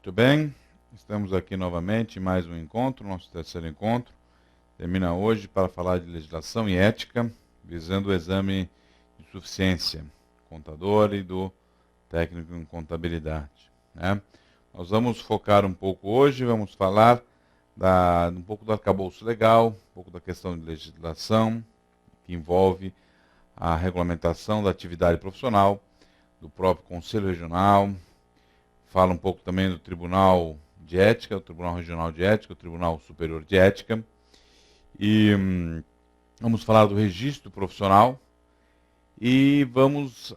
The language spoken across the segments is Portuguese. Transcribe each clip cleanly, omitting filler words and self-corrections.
Muito bem, estamos aqui novamente em mais um encontro, nosso terceiro encontro. Termina hoje para falar de legislação e ética, visando o exame de suficiência contador e do técnico em contabilidade, né? Nós vamos focar um pouco hoje, vamos falar um pouco do arcabouço legal, um pouco da questão de legislação, que envolve a regulamentação da atividade profissional, do próprio Conselho Regional. Fala um pouco também do Tribunal de Ética, o Tribunal Regional de Ética, o Tribunal Superior de Ética. E vamos falar do registro profissional e vamos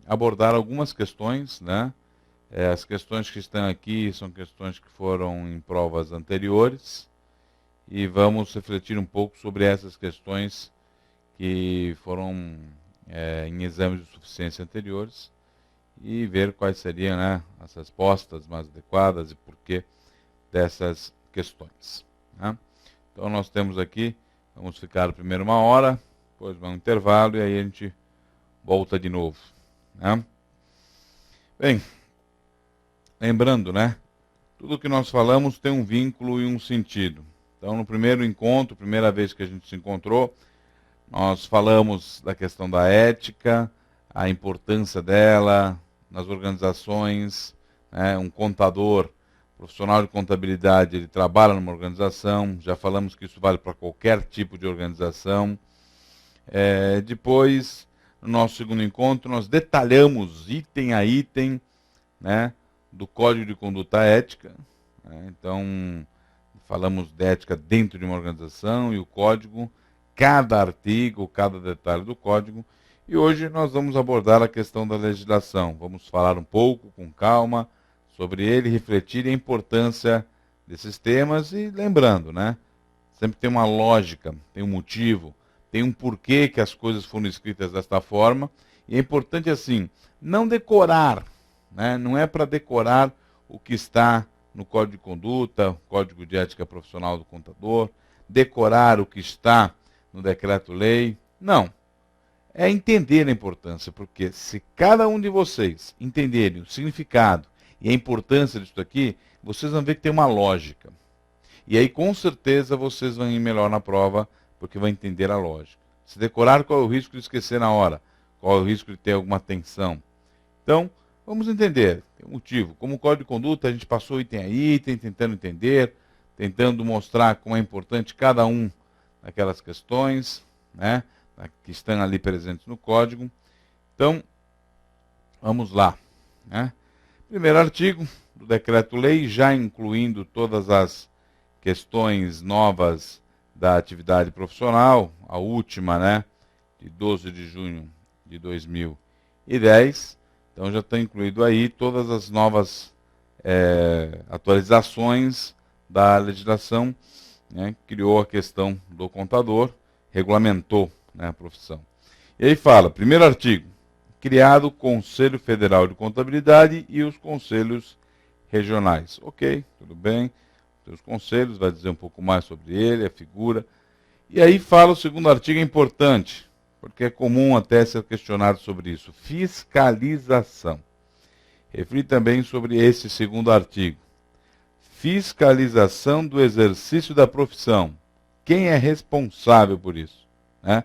abordar algumas questões, né? As questões que estão aqui são questões que foram em provas anteriores e vamos refletir um pouco sobre essas questões que foram em exames de suficiência anteriores e ver quais seriam, né, as respostas mais adequadas e porquê dessas questões, né? Então nós temos aqui, vamos ficar primeiro uma hora, depois um intervalo e aí a gente volta de novo, né? Bem, lembrando, né, tudo que nós falamos tem um vínculo e um sentido. Então no primeiro encontro, primeira vez que a gente se encontrou, nós falamos da questão da ética, a importância dela nas organizações, né? Um contador, profissional de contabilidade, ele trabalha numa organização, já falamos que isso vale para qualquer tipo de organização. Depois, no nosso segundo encontro, nós detalhamos item a item, né, do Código de Conduta Ética, né? Então, falamos de ética dentro de uma organização e o código, cada artigo, cada detalhe do código. E hoje nós vamos abordar a questão da legislação. Vamos falar um pouco, com calma, sobre ele, refletir a importância desses temas e lembrando, né? Sempre tem uma lógica, tem um motivo, tem um porquê que as coisas foram escritas desta forma. E é importante, assim, não decorar, né? Não é para decorar o que está no Código de Conduta, Código de Ética Profissional do Contador, decorar o que está no Decreto-Lei. Não. É entender a importância, porque se cada um de vocês entenderem o significado e a importância disso aqui, vocês vão ver que tem uma lógica. E aí, com certeza, vocês vão ir melhor na prova, porque vão entender a lógica. Se decorar, qual é o risco de esquecer na hora? Qual é o risco de ter alguma tensão? Então, vamos entender. Tem um motivo. Como Código de Conduta, a gente passou item a item, tentando entender, tentando mostrar como é importante cada um daquelas questões, né, que estão ali presentes no código. Então, vamos lá, né? Primeiro artigo do Decreto-Lei, já incluindo todas as questões novas da atividade profissional, a última, né, de 12 de junho de 2010. Então, já está incluído aí todas as novas atualizações da legislação, né, criou a questão do contador, regulamentou, né, a profissão. E aí fala, primeiro artigo, criado o Conselho Federal de Contabilidade e os conselhos regionais. Ok, tudo bem, os conselhos, vai dizer um pouco mais sobre ele, a figura. E aí fala o segundo artigo, é importante, porque é comum até ser questionado sobre isso, fiscalização. Referi também sobre esse segundo artigo. Fiscalização do exercício da profissão. Quem é responsável por isso, né?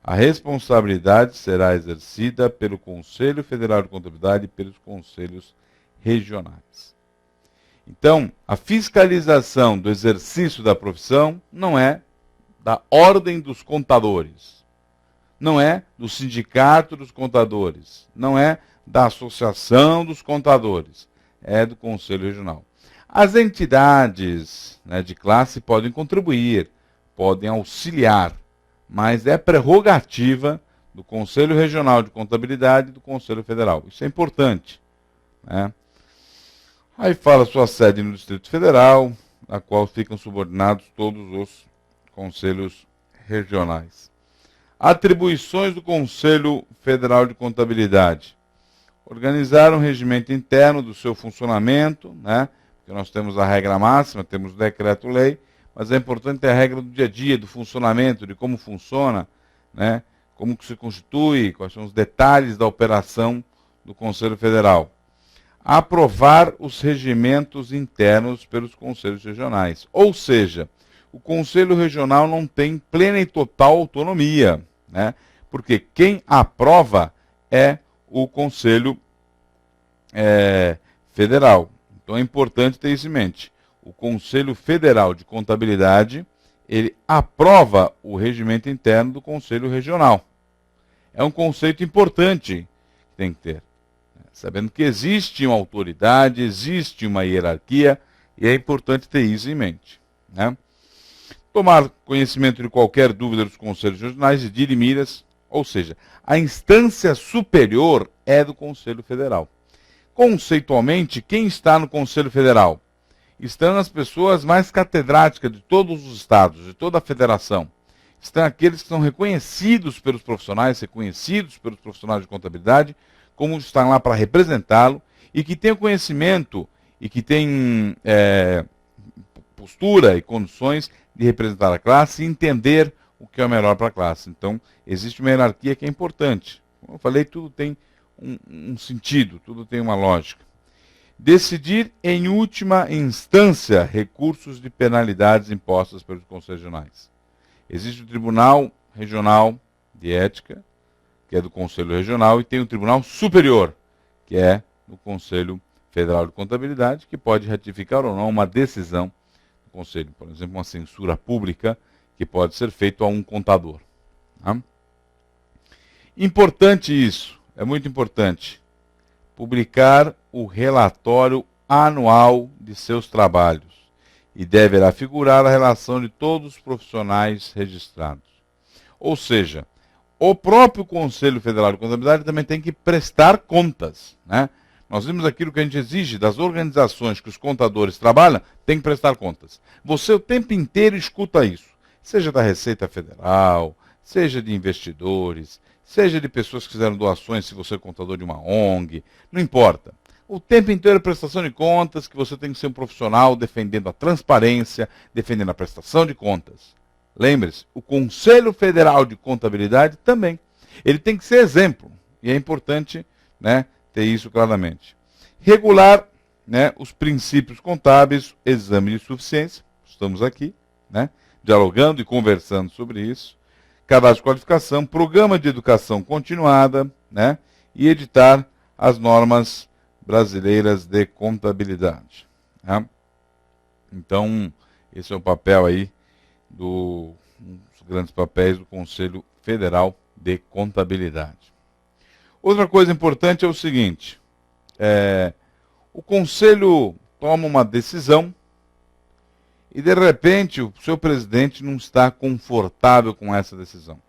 A responsabilidade será exercida pelo Conselho Federal de Contabilidade e pelos conselhos regionais. Então, a fiscalização do exercício da profissão não é da Ordem dos Contadores, não é do Sindicato dos Contadores, não é da Associação dos Contadores, é do Conselho Regional. As entidades, né, de classe podem contribuir, podem auxiliar, mas é prerrogativa do Conselho Regional de Contabilidade e do Conselho Federal. Isso é importante, né? Aí fala sua sede no Distrito Federal, a qual ficam subordinados todos os conselhos regionais. Atribuições do Conselho Federal de Contabilidade. Organizar um regimento interno do seu funcionamento, né? Porque nós temos a regra máxima, temos o decreto-lei, mas é importante ter a regra do dia a dia, do funcionamento, de como funciona, né? Como que se constitui, quais são os detalhes da operação do Conselho Federal. aprovar os regimentos internos pelos conselhos regionais. Ou seja, o Conselho Regional não tem plena e total autonomia, né? Porque quem aprova é o Conselho Federal. Então é importante ter isso em mente. O Conselho Federal de Contabilidade, ele aprova o regimento interno do Conselho Regional. É um conceito importante que tem que ter. Sabendo que existe uma autoridade, existe uma hierarquia, e é importante ter isso em mente, né? Tomar conhecimento de qualquer dúvida dos conselhos regionais e dirimi-las, ou seja, a instância superior é do Conselho Federal. Conceitualmente, quem está no Conselho Federal? Estão as pessoas mais catedráticas de todos os estados, de toda a federação. Estão aqueles que são reconhecidos pelos profissionais de contabilidade, como estão lá para representá-lo, e que têm o conhecimento e que têm postura e condições de representar a classe e entender o que é o melhor para a classe. Então, existe uma hierarquia que é importante. Como eu falei, tudo tem um sentido, tudo tem uma lógica. Decidir, em última instância, recursos de penalidades impostas pelos conselhos regionais. Existe o Tribunal Regional de Ética, que é do Conselho Regional, e tem o Tribunal Superior, que é do Conselho Federal de Contabilidade, que pode ratificar ou não uma decisão do Conselho. Por exemplo, uma censura pública que pode ser feita a um contador. Tá? Importante isso, é muito importante. Publicar o relatório anual de seus trabalhos e deverá figurar a relação de todos os profissionais registrados. Ou seja, o próprio Conselho Federal de Contabilidade também tem que prestar contas, né? Nós vimos aquilo que a gente exige das organizações que os contadores trabalham, tem que prestar contas. Você o tempo inteiro escuta isso, seja da Receita Federal, seja de investidores, seja de pessoas que fizeram doações, se você é contador de uma ONG, não importa. O tempo inteiro é prestação de contas, que você tem que ser um profissional defendendo a transparência, defendendo a prestação de contas. Lembre-se, o Conselho Federal de Contabilidade também. Ele tem que ser exemplo, e é importante, né, ter isso claramente. Regular, né, os princípios contábeis, exame de suficiência, estamos aqui, né, dialogando e conversando sobre isso. Cadastro de qualificação, programa de educação continuada, né, e editar as normas brasileiras de contabilidade. Tá? Então, esse é o papel aí um dos grandes papéis do Conselho Federal de Contabilidade. Outra coisa importante é o seguinte, o Conselho toma uma decisão e, de repente, o seu presidente não está confortável com essa decisão.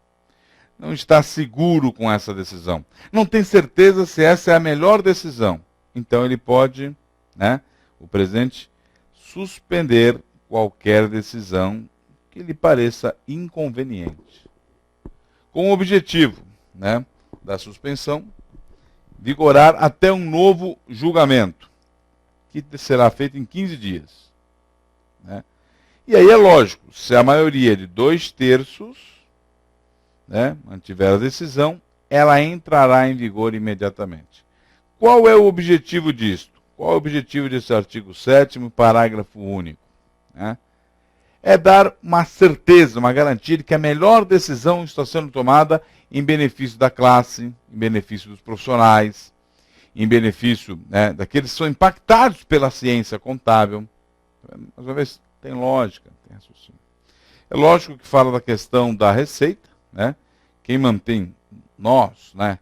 Não está seguro com essa decisão. Não tem certeza se essa é a melhor decisão. Então ele pode, né, o presidente, suspender qualquer decisão que lhe pareça inconveniente. Com o objetivo, né, da suspensão, vigorar até um novo julgamento, que será feito em 15 dias. Né? E aí é lógico, se a maioria de 2/3, né, mantiver a decisão, ela entrará em vigor imediatamente. Qual é o objetivo disto? Qual é o objetivo desse artigo 7º, parágrafo único? Né? É dar uma certeza, uma garantia de que a melhor decisão está sendo tomada em benefício da classe, em benefício dos profissionais, em benefício, né, daqueles que são impactados pela ciência contábil. Mais uma vez, tem lógica, tem raciocínio. É lógico que fala da questão da receita, né? Quem mantém nós, né?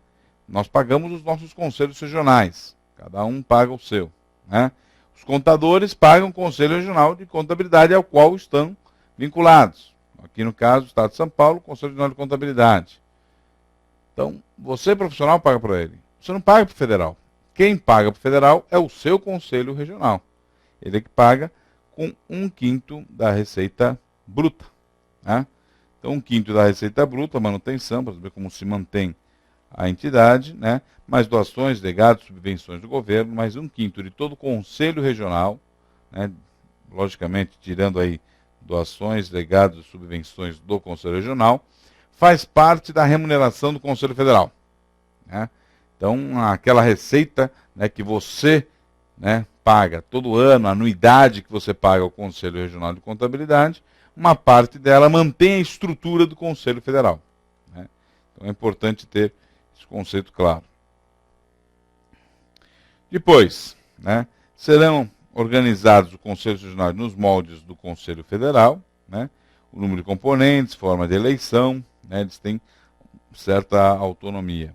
Nós pagamos os nossos conselhos regionais, cada um paga o seu, né? Os contadores pagam o Conselho Regional de Contabilidade ao qual estão vinculados. Aqui no caso, o Estado de São Paulo, Conselho Regional de Contabilidade. Então, você profissional paga para ele. Você não paga para o federal. Quem paga para o federal é o seu Conselho Regional. Ele é que paga com 1/5 da receita bruta. Né? Então, 1/5 da receita bruta, manutenção, para saber como se mantém a entidade, né? Mais doações, legados, subvenções do governo, mais 1/5 de todo o Conselho Regional, né? Logicamente, tirando aí doações, legados, subvenções do Conselho Regional, faz parte da remuneração do Conselho Federal. Né? Então, aquela receita, né, que você né, paga todo ano, a anuidade que você paga ao Conselho Regional de Contabilidade, uma parte dela mantém a estrutura do Conselho Federal, né? Então é importante ter esse conceito claro. Depois, né, serão organizados os Conselhos Regionais nos moldes do Conselho Federal, né, o número de componentes, forma de eleição, né, eles têm certa autonomia.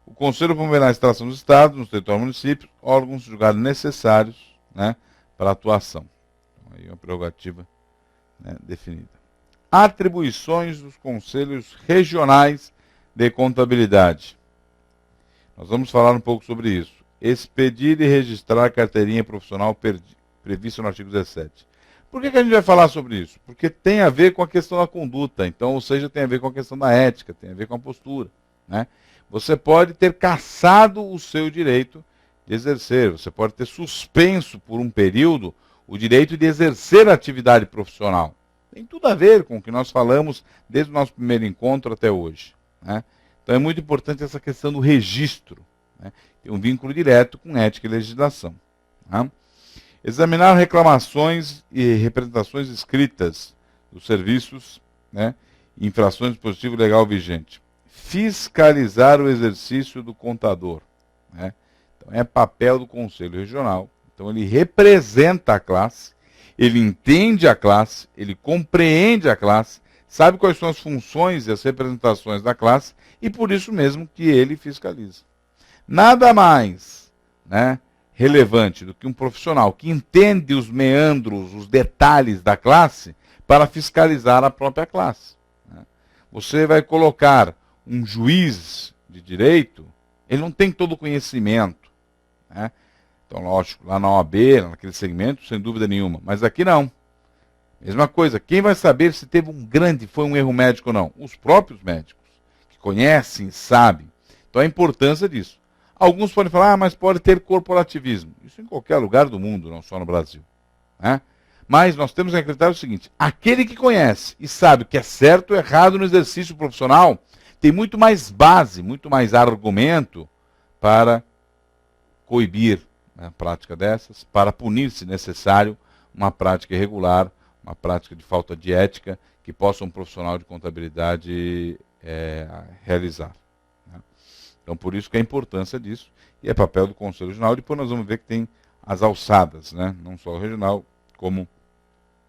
O Conselho promoverá a instalação dos Estados, nos territórios e municípios, órgãos julgados necessários, né, para a atuação. Então, aí é uma prerrogativa, né, definida. Atribuições dos Conselhos Regionais de Contabilidade. Nós vamos falar um pouco sobre isso. Expedir e registrar a carteirinha profissional prevista no artigo 17. Por que a gente vai falar sobre isso? Porque tem a ver com a questão da conduta, então, ou seja, tem a ver com a questão da ética, tem a ver com a postura, né? Você pode ter cassado o seu direito de exercer, você pode ter suspenso por um período o direito de exercer a atividade profissional. Tem tudo a ver com o que nós falamos desde o nosso primeiro encontro até hoje, né? Então é muito importante essa questão do registro, né? Tem um vínculo direto com ética e legislação, tá? Examinar reclamações e representações escritas dos serviços, né, e infrações do dispositivo legal vigente. Fiscalizar o exercício do contador, né? Então é papel do Conselho Regional. Então ele representa a classe, ele entende a classe, ele compreende a classe, sabe quais são as funções e as representações da classe e por isso mesmo que ele fiscaliza. Nada mais, né, relevante do que um profissional que entende os meandros, os detalhes da classe para fiscalizar a própria classe, né? Você vai colocar um juiz de direito, ele não tem todo o conhecimento, né? Então, lógico, lá na OAB, naquele segmento, sem dúvida nenhuma, mas aqui não. Mesma coisa, quem vai saber se teve foi um erro médico ou não? Os próprios médicos, que conhecem, sabem. Então, a importância disso. Alguns podem falar, mas pode ter corporativismo. Isso em qualquer lugar do mundo, não só no Brasil, né? Mas nós temos que acreditar o seguinte, aquele que conhece e sabe o que é certo ou errado no exercício profissional, tem muito mais base, muito mais argumento para coibir a prática dessas, para punir, se necessário, uma prática irregular, uma prática de falta de ética que possa um profissional de contabilidade realizar. Então, por isso que a importância disso, e é papel do Conselho Regional. Depois nós vamos ver que tem as alçadas, né? Não só o regional, como...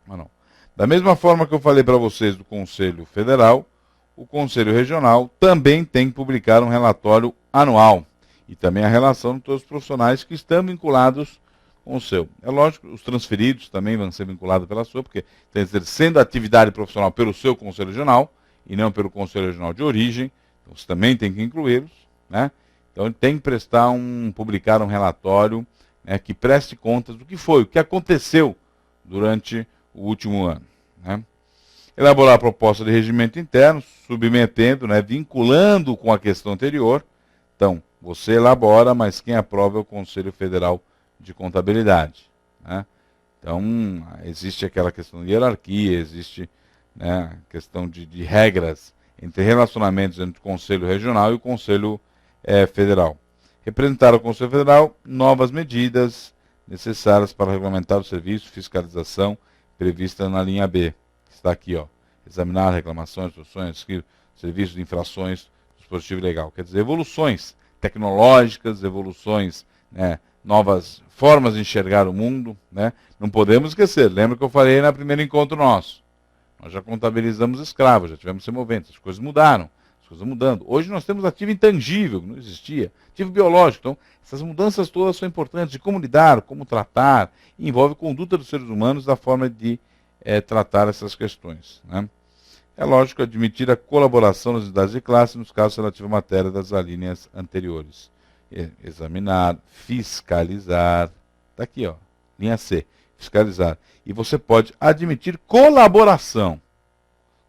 não. Da mesma forma que eu falei para vocês do Conselho Federal, o Conselho Regional também tem que publicar um relatório anual. E também a relação de todos os profissionais que estão vinculados com o seu. É lógico, os transferidos também vão ser vinculados pela sua, porque estão exercendo a atividade profissional pelo seu Conselho Regional, e não pelo Conselho Regional de origem. Então, você também tem que incluí-los, né? Então ele tem que publicar um relatório, né, que preste contas do que foi, o que aconteceu durante o último ano, né? Elaborar a proposta de regimento interno, submetendo, né, vinculando com a questão anterior. Então, você elabora, mas quem aprova é o Conselho Federal de Contabilidade, né? Então, existe aquela questão de hierarquia, existe, né, a questão de regras entre relacionamentos entre o Conselho Regional e o Conselho Federal. Representar ao Conselho Federal novas medidas necessárias para regulamentar o serviço, fiscalização prevista na linha B. Está aqui, ó. Examinar reclamações, soluções, serviços de infrações do dispositivo legal. Quer dizer, evoluções tecnológicas, evoluções, né, novas formas de enxergar o mundo, né? Não podemos esquecer, lembra que eu falei no primeiro encontro nosso? Nós já contabilizamos escravos, já tivemos semoventes, as coisas mudaram. As coisas mudando. Hoje nós temos ativo intangível, que não existia, ativo biológico. Então, essas mudanças todas são importantes de como lidar, como tratar, e envolve a conduta dos seres humanos da forma de tratar essas questões, né? É lógico admitir a colaboração das unidades de classe nos casos relativos à matéria das alíneas anteriores. Examinar, fiscalizar, está aqui, ó, linha C, fiscalizar. E você pode admitir colaboração.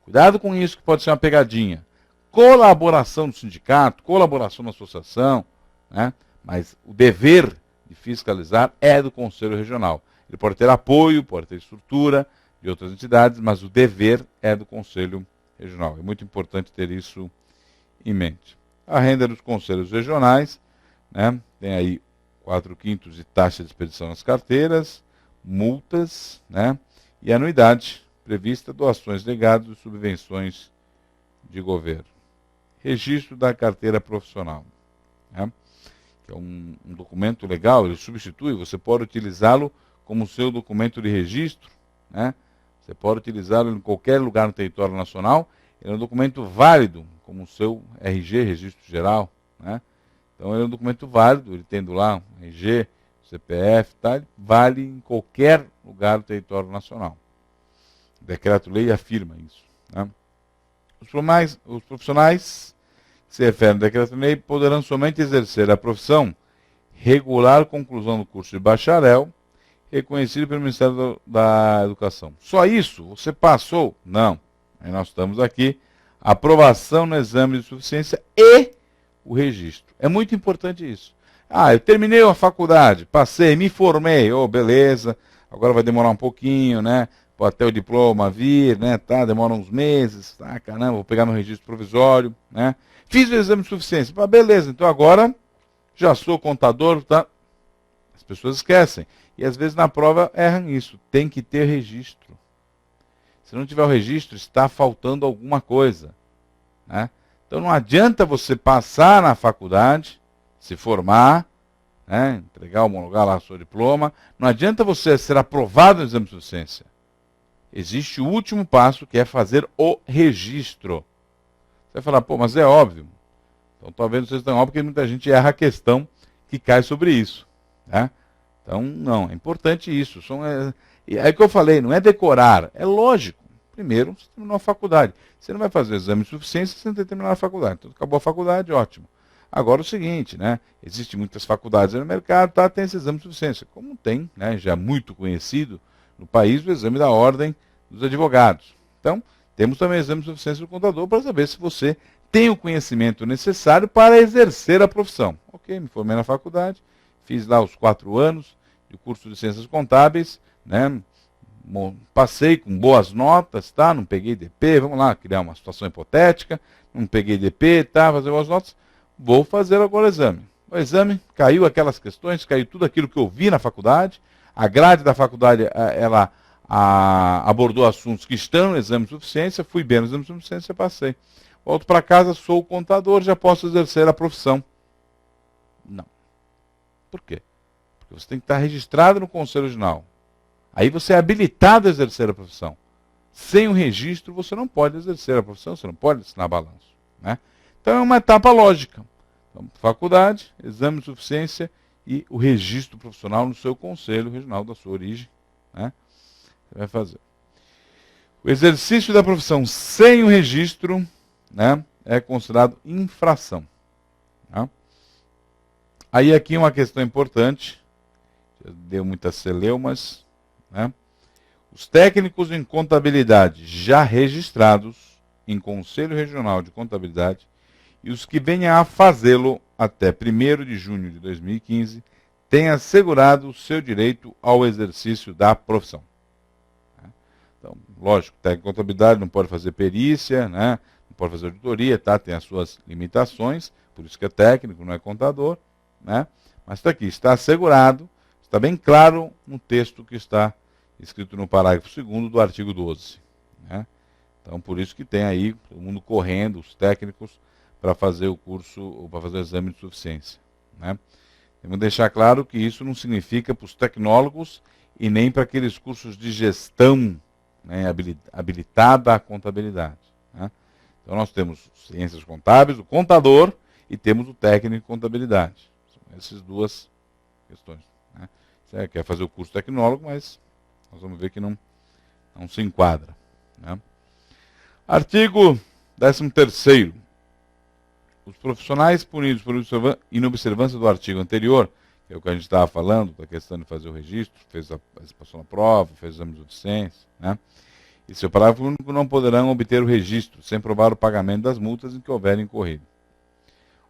Cuidado com isso, que pode ser uma pegadinha. Colaboração no sindicato, colaboração na associação, né? Mas o dever de fiscalizar é do Conselho Regional. Ele pode ter apoio, pode ter estrutura de outras entidades, mas o dever é do Conselho Regional. É muito importante ter isso em mente. A renda dos conselhos regionais, né? Tem aí 4/5 de taxa de expedição nas carteiras, multas, né? E anuidade prevista, doações, legados e subvenções de governo. Registro da carteira profissional, né? Que é um documento legal, ele substitui, você pode utilizá-lo como seu documento de registro, né? Você pode utilizá-lo em qualquer lugar no território nacional, ele é um documento válido, como o seu RG, Registro Geral, né? Então ele é um documento válido, ele tendo lá um RG, CPF, tá? Ele vale em qualquer lugar do território nacional. O decreto-lei afirma isso, né? Os profissionais que se referem ao decreto-lei poderão somente exercer a profissão regular conclusão do curso de bacharel, reconhecido pelo Ministério da Educação. Só isso? Você passou? Não. Aí nós estamos aqui, aprovação no exame de suficiência e o registro. É muito importante isso. Ah, eu terminei a faculdade, passei, me formei, beleza, agora vai demorar um pouquinho, né? Até o diploma vir, né? Tá, demora uns meses, tá, caramba, vou pegar meu registro provisório, né? Fiz o exame de suficiência, beleza, então agora já sou contador, tá? As pessoas esquecem. E às vezes na prova erram isso, tem que ter registro. Se não tiver o registro, está faltando alguma coisa, né? Então não adianta você passar na faculdade, se formar, né? Entregar, homologar lá o seu diploma, não adianta você ser aprovado no exame de suficiência. Existe o último passo, que é fazer o registro. Você vai falar, mas é óbvio. Então talvez não seja tão óbvio, porque muita gente erra a questão que cai sobre isso, né? Então, não, é importante isso. É o que eu falei, não é decorar, é lógico. Primeiro, você terminou a faculdade. Você não vai fazer o exame de suficiência sem ter terminado a faculdade. Então, acabou a faculdade, ótimo. Agora, o seguinte, né? Existem muitas faculdades no mercado, tá? Tem esse exame de suficiência. Como tem, né? Já muito conhecido no país, o exame da ordem dos advogados. Então, temos também o exame de suficiência do contador para saber se você tem o conhecimento necessário para exercer a profissão. Ok, me formei na faculdade, fiz lá os 4 anos de curso de ciências contábeis, né? Passei com boas notas, tá? Não peguei DP, vamos lá, criar uma situação hipotética, não peguei DP, tá? Fazer boas notas, vou fazer agora o exame. O exame, caiu aquelas questões, caiu tudo aquilo que eu vi na faculdade, a grade da faculdade, ela abordou assuntos que estão no exame de suficiência, fui bem no exame de suficiência, passei. Volto para casa, sou contador, já posso exercer a profissão. Não. Por quê? Porque você tem que estar registrado no Conselho Regional. Aí você é habilitado a exercer a profissão. Sem o registro, você não pode exercer a profissão, você não pode assinar balanço, né? Então é uma etapa lógica. Então, faculdade, exame de suficiência e o registro profissional no seu Conselho Regional da sua origem, né? Você vai fazer. O exercício da profissão sem o registro, né, é considerado infração. Tá? Aí aqui uma questão importante, já deu muitas celeumas, né? Os técnicos em contabilidade já registrados em Conselho Regional de Contabilidade e os que venham a fazê-lo até 1º de junho de 2015 têm assegurado o seu direito ao exercício da profissão. Então, lógico, técnico de contabilidade não pode fazer perícia, né? Não pode fazer auditoria, tá? Tem as suas limitações, por isso que é técnico, não é contador, né? Mas está aqui, está assegurado, está bem claro no texto que está escrito no parágrafo 2º do artigo 12. Né? Então, por isso que tem aí todo mundo correndo, os técnicos, para fazer o curso, ou para fazer o exame de suficiência. Né? Temos que deixar claro que isso não significa para os tecnólogos e nem para aqueles cursos de gestão, né, habilitada à contabilidade. Né? Então, nós temos ciências contábeis, o contador, e temos o técnico em contabilidade. São essas duas questões. Né? Você quer fazer o curso tecnólogo, mas nós vamos ver que não se enquadra. Né? Artigo 13º. Os profissionais punidos por inobservância do artigo anterior, que é o que a gente estava falando, da questão de fazer o registro, passou na prova, fez o exame de suficiência, né? E seu parágrafo único não poderão obter o registro, sem provar o pagamento das multas em que houverem incorrido.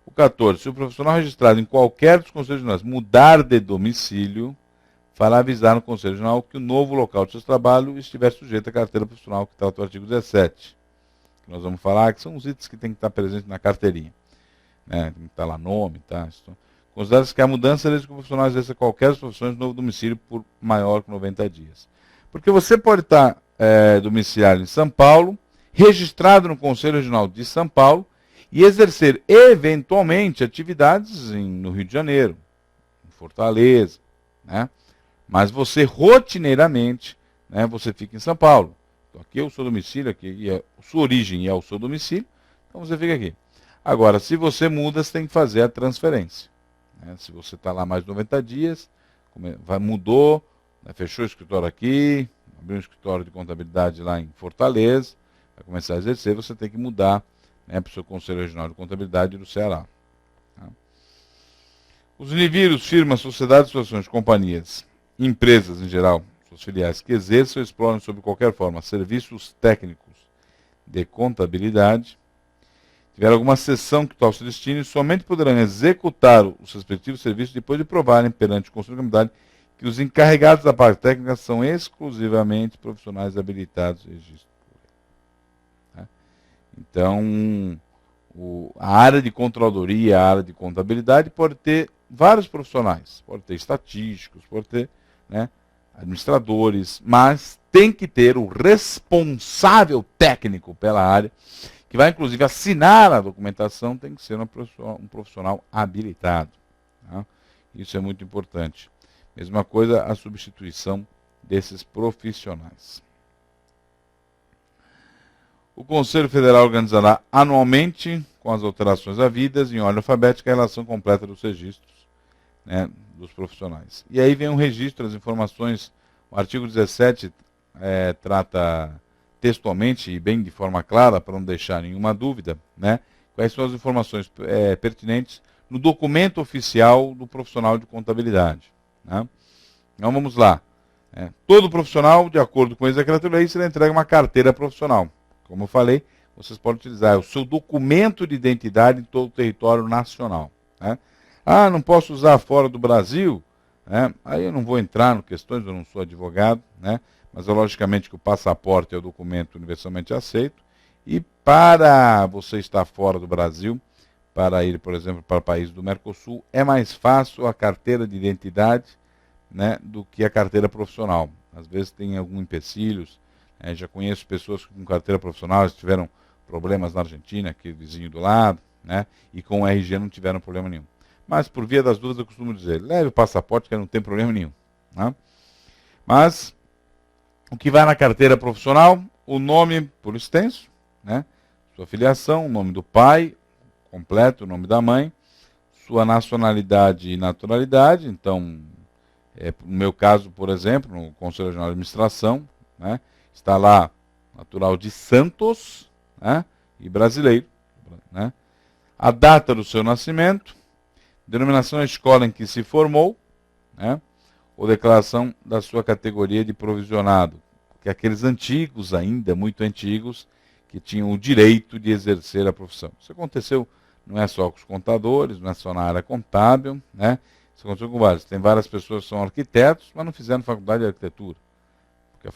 O 14. Se o profissional registrado em qualquer dos conselhos regionais mudar de domicílio, fará avisar no Conselho Regional que o novo local de seu trabalho estiver sujeito à carteira profissional, que trata o artigo 17. Que nós vamos falar que são os itens que tem que estar presentes na carteirinha. Né? Tem que estar lá nome, tá? Considera-se que a mudança desde que o profissional exerça qualquer das profissões no novo domicílio por maior que 90 dias. Porque você pode estar domiciliado em São Paulo, registrado no Conselho Regional de São Paulo e exercer eventualmente atividades no Rio de Janeiro, em Fortaleza, né? Mas você rotineiramente, né, você fica em São Paulo. Então, aqui é o seu domicílio, aqui é a sua origem é o seu domicílio, então você fica aqui. Agora, se você muda, você tem que fazer a transferência. Né? Se você está lá mais de 90 dias, mudou, né, fechou o escritório aqui, abriu um escritório de contabilidade lá em Fortaleza, vai começar a exercer, você tem que mudar, né, para o seu Conselho Regional de Contabilidade do Ceará. Tá? Os indivíduos, firmas, sociedades, associações, companhias, empresas em geral, suas filiais, que exerçam ou exploram sob qualquer forma serviços técnicos de contabilidade, tiver alguma sessão que tal se destine, somente poderão executar os respectivos serviços depois de provarem perante o Conselho de Contabilidade que os encarregados da parte técnica são exclusivamente profissionais habilitados em registro. Tá? Então, a área de controladoria, a área de contabilidade pode ter vários profissionais, pode ter estatísticos, pode ter, né, administradores, mas tem que ter o responsável técnico pela área, que vai inclusive assinar a documentação, tem que ser um profissional habilitado. Tá? Isso é muito importante. Mesma coisa a substituição desses profissionais. O Conselho Federal organizará anualmente, com as alterações havidas, em ordem alfabética, a relação completa dos registros, né, dos profissionais. E aí vem um registro, as informações, o artigo 17 trata textualmente e bem de forma clara, para não deixar nenhuma dúvida, né, quais são as informações pertinentes no documento oficial do profissional de contabilidade. Né? Então vamos lá. Todo profissional, de acordo com a Decreto-Lei, será entregue uma carteira profissional. Como eu falei, vocês podem utilizar o seu documento de identidade em todo o território nacional. Né? Ah, não posso usar fora do Brasil? Aí eu não vou entrar em questões, eu não sou advogado, né? Mas é logicamente que o passaporte é o documento universalmente aceito. E para você estar fora do Brasil, para ir, por exemplo, para países do Mercosul, é mais fácil a carteira de identidade, né, do que a carteira profissional. Às vezes tem alguns empecilhos. Já conheço pessoas com carteira profissional que tiveram problemas na Argentina, que é vizinho do lado, né, e com o RG não tiveram problema nenhum. Mas, por via das dúvidas, eu costumo dizer, leve o passaporte que não tem problema nenhum. Né? Mas, o que vai na carteira profissional, o nome por extenso, né, sua filiação, o nome do pai, completo, o nome da mãe, sua nacionalidade e naturalidade. Então, no meu caso, por exemplo, no Conselho Regional de Administração, né, está lá natural de Santos, né, e brasileiro. Né, a data do seu nascimento, denominação da escola em que se formou, né, ou declaração da sua categoria de provisionado, que é aqueles antigos ainda, muito antigos, que tinham o direito de exercer a profissão. Isso aconteceu, não é só com os contadores, não é só na área contábil, né? Isso aconteceu com vários. Tem várias pessoas que são arquitetos, mas não fizeram faculdade de arquitetura. Porque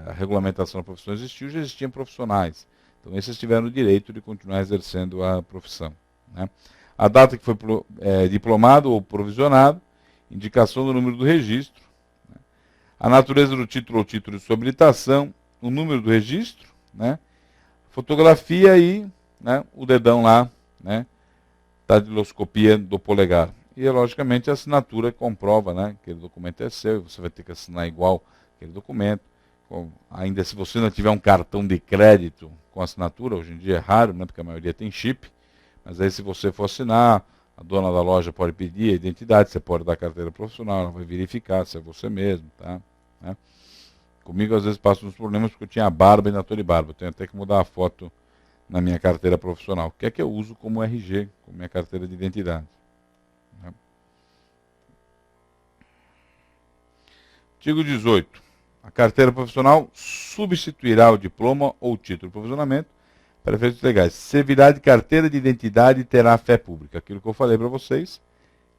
a regulamentação da profissão existiu, já existiam profissionais. Então esses tiveram o direito de continuar exercendo a profissão. Né? A data que foi diplomado ou provisionado, indicação do número do registro, né? A natureza do título ou título de sua habilitação, o número do registro, né? Fotografia e, né, o dedão lá, né, da datiloscopia do polegar. E, logicamente, a assinatura comprova, né, que aquele documento é seu, e você vai ter que assinar igual aquele documento. Ainda se você não tiver um cartão de crédito com assinatura, hoje em dia é raro, né, porque a maioria tem chip, mas aí se você for assinar, a dona da loja pode pedir a identidade, você pode dar a carteira profissional, ela vai verificar se é você mesmo, tá? Né? Comigo às vezes passo uns problemas porque eu tinha barba e ainda estou de barba. Eu tenho até que mudar a foto na minha carteira profissional, que é que eu uso como RG, como minha carteira de identidade. Né? Artigo 18. A carteira profissional substituirá o diploma ou título de provisionamento para efeitos legais. Servirá de carteira de identidade e terá fé pública. Aquilo que eu falei para vocês,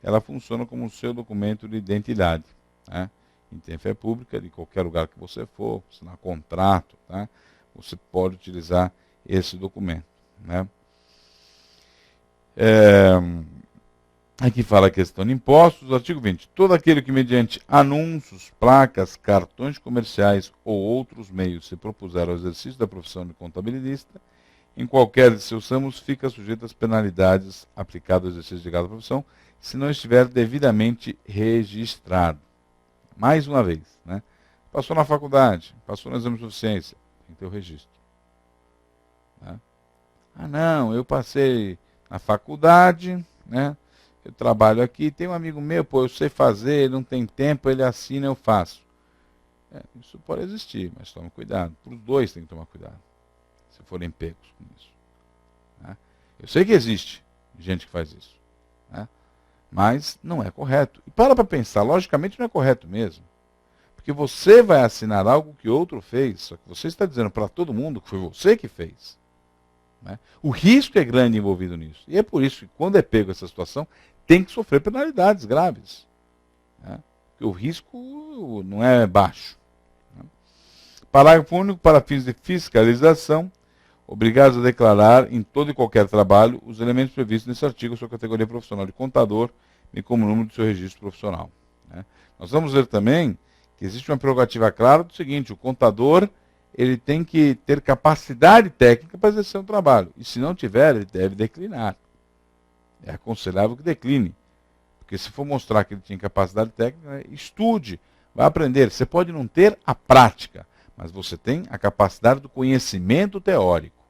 ela funciona como o seu documento de identidade. Né? E tem fé pública, de qualquer lugar que você for, assinar contrato, tá? Você pode utilizar esse documento. Né? Aqui fala a questão de impostos, artigo 20. Todo aquele que mediante anúncios, placas, cartões comerciais ou outros meios se propuser ao exercício da profissão de contabilista, em qualquer de seus ramos, fica sujeito às penalidades aplicadas ao exercício de cada profissão, se não estiver devidamente registrado. Mais uma vez, né? Passou na faculdade, passou no exame de suficiência, tem que ter o registro. Né? Ah, não, eu passei na faculdade, né? Eu trabalho aqui, tem um amigo meu, pô, eu sei fazer, ele não tem tempo, ele assina, eu faço. Isso pode existir, mas tome cuidado. Para os dois tem que tomar cuidado, se forem pegos com isso. Né? Eu sei que existe gente que faz isso, né? Mas não é correto. E para pensar, logicamente não é correto mesmo. Porque você vai assinar algo que outro fez, só que você está dizendo para todo mundo que foi você que fez. Né? O risco é grande envolvido nisso. E é por isso que quando é pego essa situação, tem que sofrer penalidades graves. Né? Porque o risco não é baixo. Né? Parágrafo único, para fins de fiscalização, obrigados a declarar em todo e qualquer trabalho os elementos previstos nesse artigo, sua categoria profissional de contador, bem como o número do seu registro profissional. Né? Nós vamos ver também que existe uma prerrogativa clara do seguinte: o contador ele tem que ter capacidade técnica para exercer um trabalho. E se não tiver, ele deve declinar. É aconselhável que decline. Porque se for mostrar que ele tinha capacidade técnica, estude, vai aprender. Você pode não ter a prática, mas você tem a capacidade do conhecimento teórico.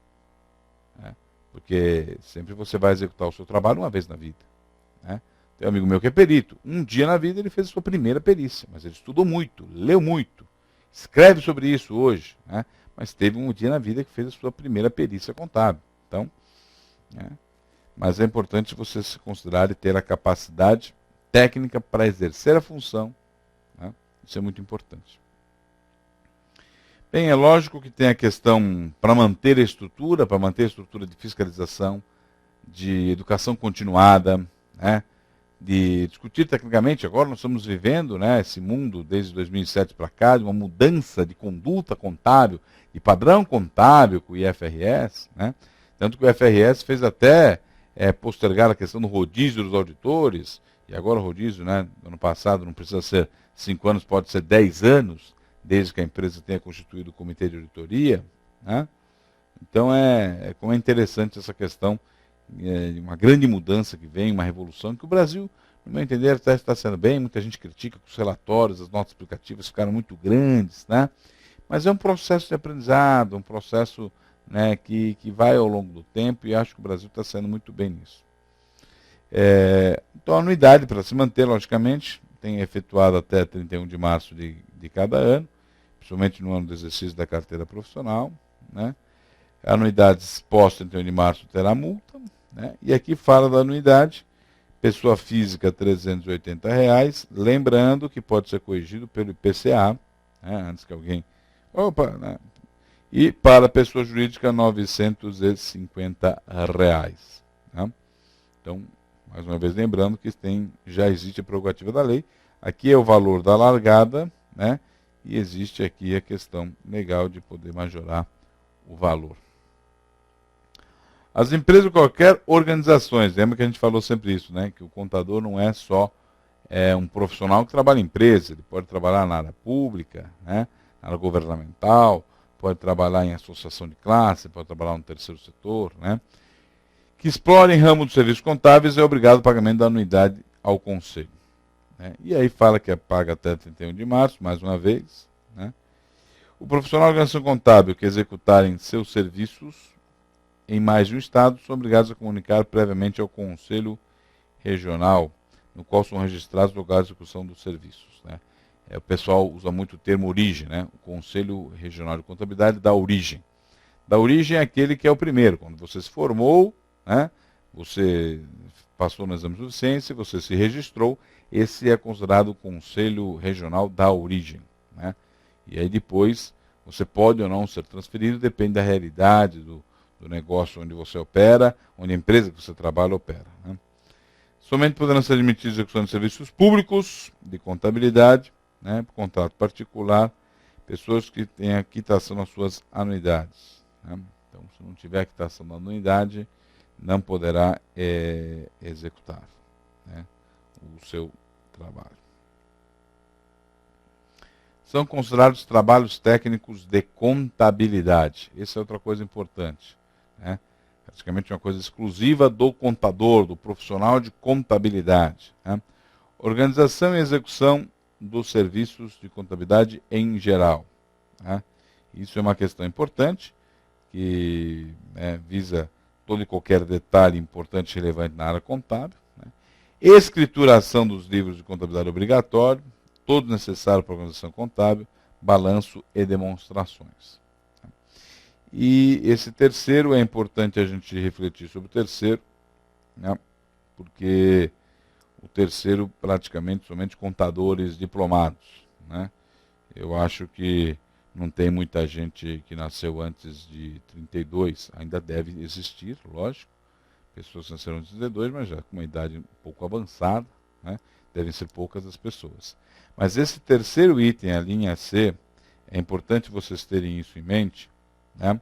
Né? Porque sempre você vai executar o seu trabalho uma vez na vida. Né? Tem um amigo meu que é perito. Um dia na vida ele fez a sua primeira perícia, mas ele estudou muito, leu muito, escreve sobre isso hoje, né? Mas teve um dia na vida que fez a sua primeira perícia contábil. Então, né? Mas é importante você se considerar e ter a capacidade técnica para exercer a função. Né? Isso é muito importante. Bem, é lógico que tem a questão para manter a estrutura de fiscalização, de educação continuada, né? De discutir tecnicamente. Agora nós estamos vivendo, né, esse mundo desde 2007 para cá, de uma mudança de conduta contábil, de padrão contábil com o IFRS, né? Tanto que o IFRS fez até postergar a questão do rodízio dos auditores, e agora o rodízio, né, no ano passado não precisa ser 5 anos, pode ser 10 anos, desde que a empresa tenha constituído o comitê de auditoria. Né? Então como é interessante essa questão de uma grande mudança que vem, uma revolução, que o Brasil, no meu entender, está sendo bem. Muita gente critica que os relatórios, as notas explicativas ficaram muito grandes, né? Mas é um processo de aprendizado, um processo, né, que vai ao longo do tempo, e acho que o Brasil está sendo muito bem nisso. Então, a anuidade, para se manter, logicamente, tem efetuado até 31 de março de cada ano, principalmente no ano do exercício da carteira profissional. Né? A anuidade pós 31 de março terá multa. Né? E aqui fala da anuidade, pessoa física R$ 380, lembrando que pode ser corrigido pelo IPCA, né? Antes que alguém... Opa, né? E para pessoa jurídica R$ 950. Né? Então, mais uma vez lembrando que já existe a prerrogativa da lei. Aqui é o valor da largada, né? E existe aqui a questão legal de poder majorar o valor. As empresas, qualquer organizações, lembra que a gente falou sempre isso, né? Que o contador não é só um profissional que trabalha em empresa, ele pode trabalhar na área pública, né? Na área governamental, pode trabalhar em associação de classe, pode trabalhar no terceiro setor, né? Que explorem ramo dos serviços contábeis é obrigado ao pagamento da anuidade ao Conselho. Né? E aí fala que é paga até 31 de março, mais uma vez. Né? O profissional de organização contábil que executarem seus serviços em mais de um estado são obrigados a comunicar previamente ao Conselho Regional, no qual são registrados os lugares de execução dos serviços. Né? O pessoal usa muito o termo origem, né? O Conselho Regional de Contabilidade dá origem. Da origem é aquele que é o primeiro, quando você se formou, né? Você passou no exame de suficiência, você se registrou, esse é considerado o Conselho Regional da origem. Né? E aí depois você pode ou não ser transferido, depende da realidade do negócio onde você opera, onde a empresa que você trabalha opera. Né? Somente poderão ser admitidos execução de serviços públicos, de contabilidade, né, por contrato particular, pessoas que têm a quitação nas suas anuidades. Né? Então, se não tiver a quitação da anuidade, não poderá executar. né, o seu trabalho. São considerados trabalhos técnicos de contabilidade. Essa é outra coisa importante, né? Praticamente uma coisa exclusiva do contador, do profissional de contabilidade, né? Organização e execução dos serviços de contabilidade em geral, né? Isso é uma questão importante, que visa todo e qualquer detalhe importante e relevante na área contábil, né? Escrituração dos livros de contabilidade obrigatório, todo necessário para a organização contábil, balanço e demonstrações. E esse terceiro, é importante a gente refletir sobre o terceiro, né, porque o terceiro praticamente somente contadores diplomados, né? Eu acho que não tem muita gente que nasceu antes de 32, ainda deve existir, lógico, pessoas que nasceram antes de 32, mas já com uma idade um pouco avançada, né? Devem ser poucas as pessoas. Mas esse terceiro item, a linha C, é importante vocês terem isso em mente, né?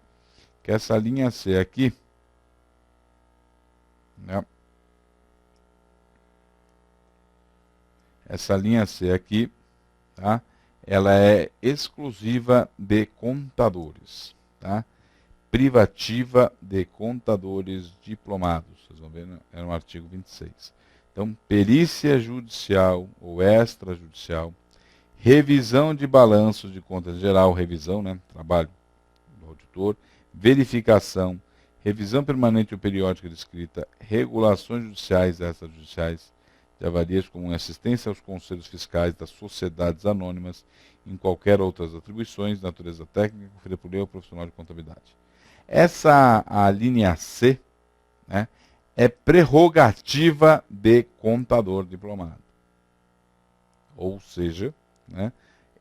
Que essa linha C aqui, né? Essa linha C aqui, tá? Ela é exclusiva de contadores, tá? Privativa de contadores diplomados. Vocês vão ver, é no artigo 26. Então, perícia judicial ou extrajudicial, revisão de balanços de contas geral, revisão, né, trabalho do auditor, verificação, revisão permanente ou periódica de escrita, regulações judiciais e extrajudiciais, de avarias como assistência aos conselhos fiscais das sociedades anônimas, em qualquer outras atribuições de natureza técnica conferida por lei ao profissional de contabilidade. Essa, a linha C, né, é prerrogativa de contador diplomado. Ou seja, né,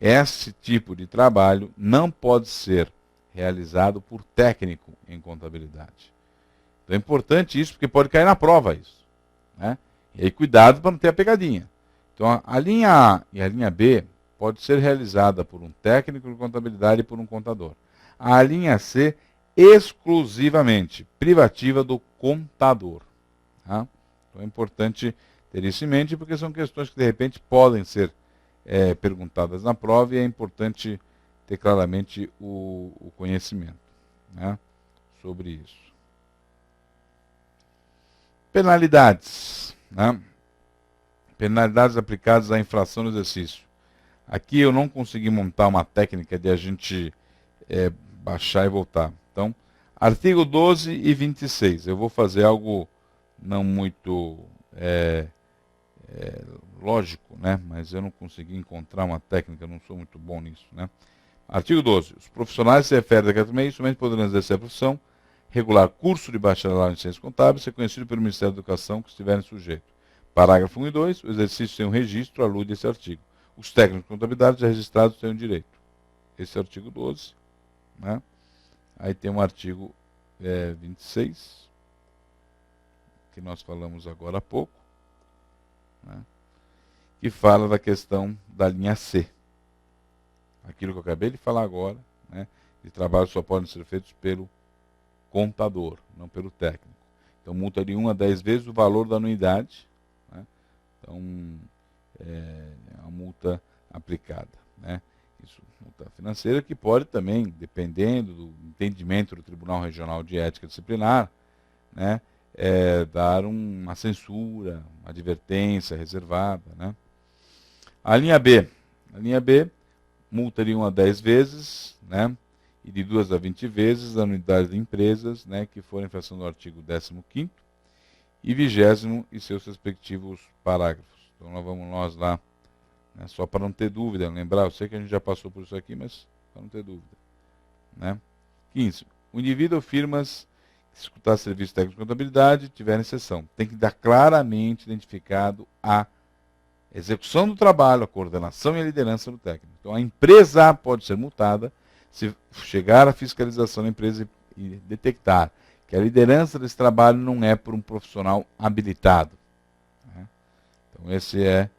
esse tipo de trabalho não pode ser realizado por técnico em contabilidade. Então é importante isso, porque pode cair na prova isso, né? E aí cuidado para não ter a pegadinha. Então a linha A e a linha B pode ser realizada por um técnico de contabilidade e por um contador. A linha C, exclusivamente privativa do contador. Tá? Então é importante ter isso em mente, porque são questões que de repente podem ser perguntadas na prova, e é importante ter claramente o conhecimento, né, sobre isso. Penalidades, né? Penalidades aplicadas à infração do exercício. Aqui eu não consegui montar uma técnica de a gente baixar e voltar. Então, artigo 12 e 26. Eu vou fazer algo não muito lógico, né? Mas eu não consegui encontrar uma técnica, eu não sou muito bom nisso, né? Artigo 12. Os profissionais se referem a decreto meio somente poderão exercer a profissão, regular curso de bacharelado em ciências contábeis, reconhecido pelo Ministério da Educação que estiverem sujeitos. Parágrafo 1 e 2. O exercício sem um registro alude a esse artigo. Os técnicos de contabilidade já registrados têm o direito. Esse é o artigo 12. Né? Aí tem um artigo 26, que nós falamos agora há pouco, né? Que fala da questão da linha C. Aquilo que eu acabei de falar agora, né? De trabalho só podem ser feitos pelo contador, não pelo técnico. Então, multa de 1 a 10 vezes o valor da anuidade, né? Então, é uma multa aplicada, né? Isso, multa financeira, que pode também, dependendo do entendimento do Tribunal Regional de Ética Disciplinar, né, dar uma censura, uma advertência reservada, né? A linha B, multa de 1 a 10 vezes, né, e de 2 a 20 vezes a anuidade de empresas, né, que forem infração do artigo 15º e 20º e seus respectivos parágrafos. Então nós lá, né, só para não ter dúvida, lembrar, eu sei que a gente já passou por isso aqui, mas para não ter dúvida, né? 15. O indivíduo ou firmas que executar serviço técnico de contabilidade tiverem exceção. Tem que dar claramente identificado a execução do trabalho, a coordenação e a liderança do técnico. Então a empresa pode ser multada se chegar à fiscalização da empresa e detectar que a liderança desse trabalho não é por um profissional habilitado, né? Então esse é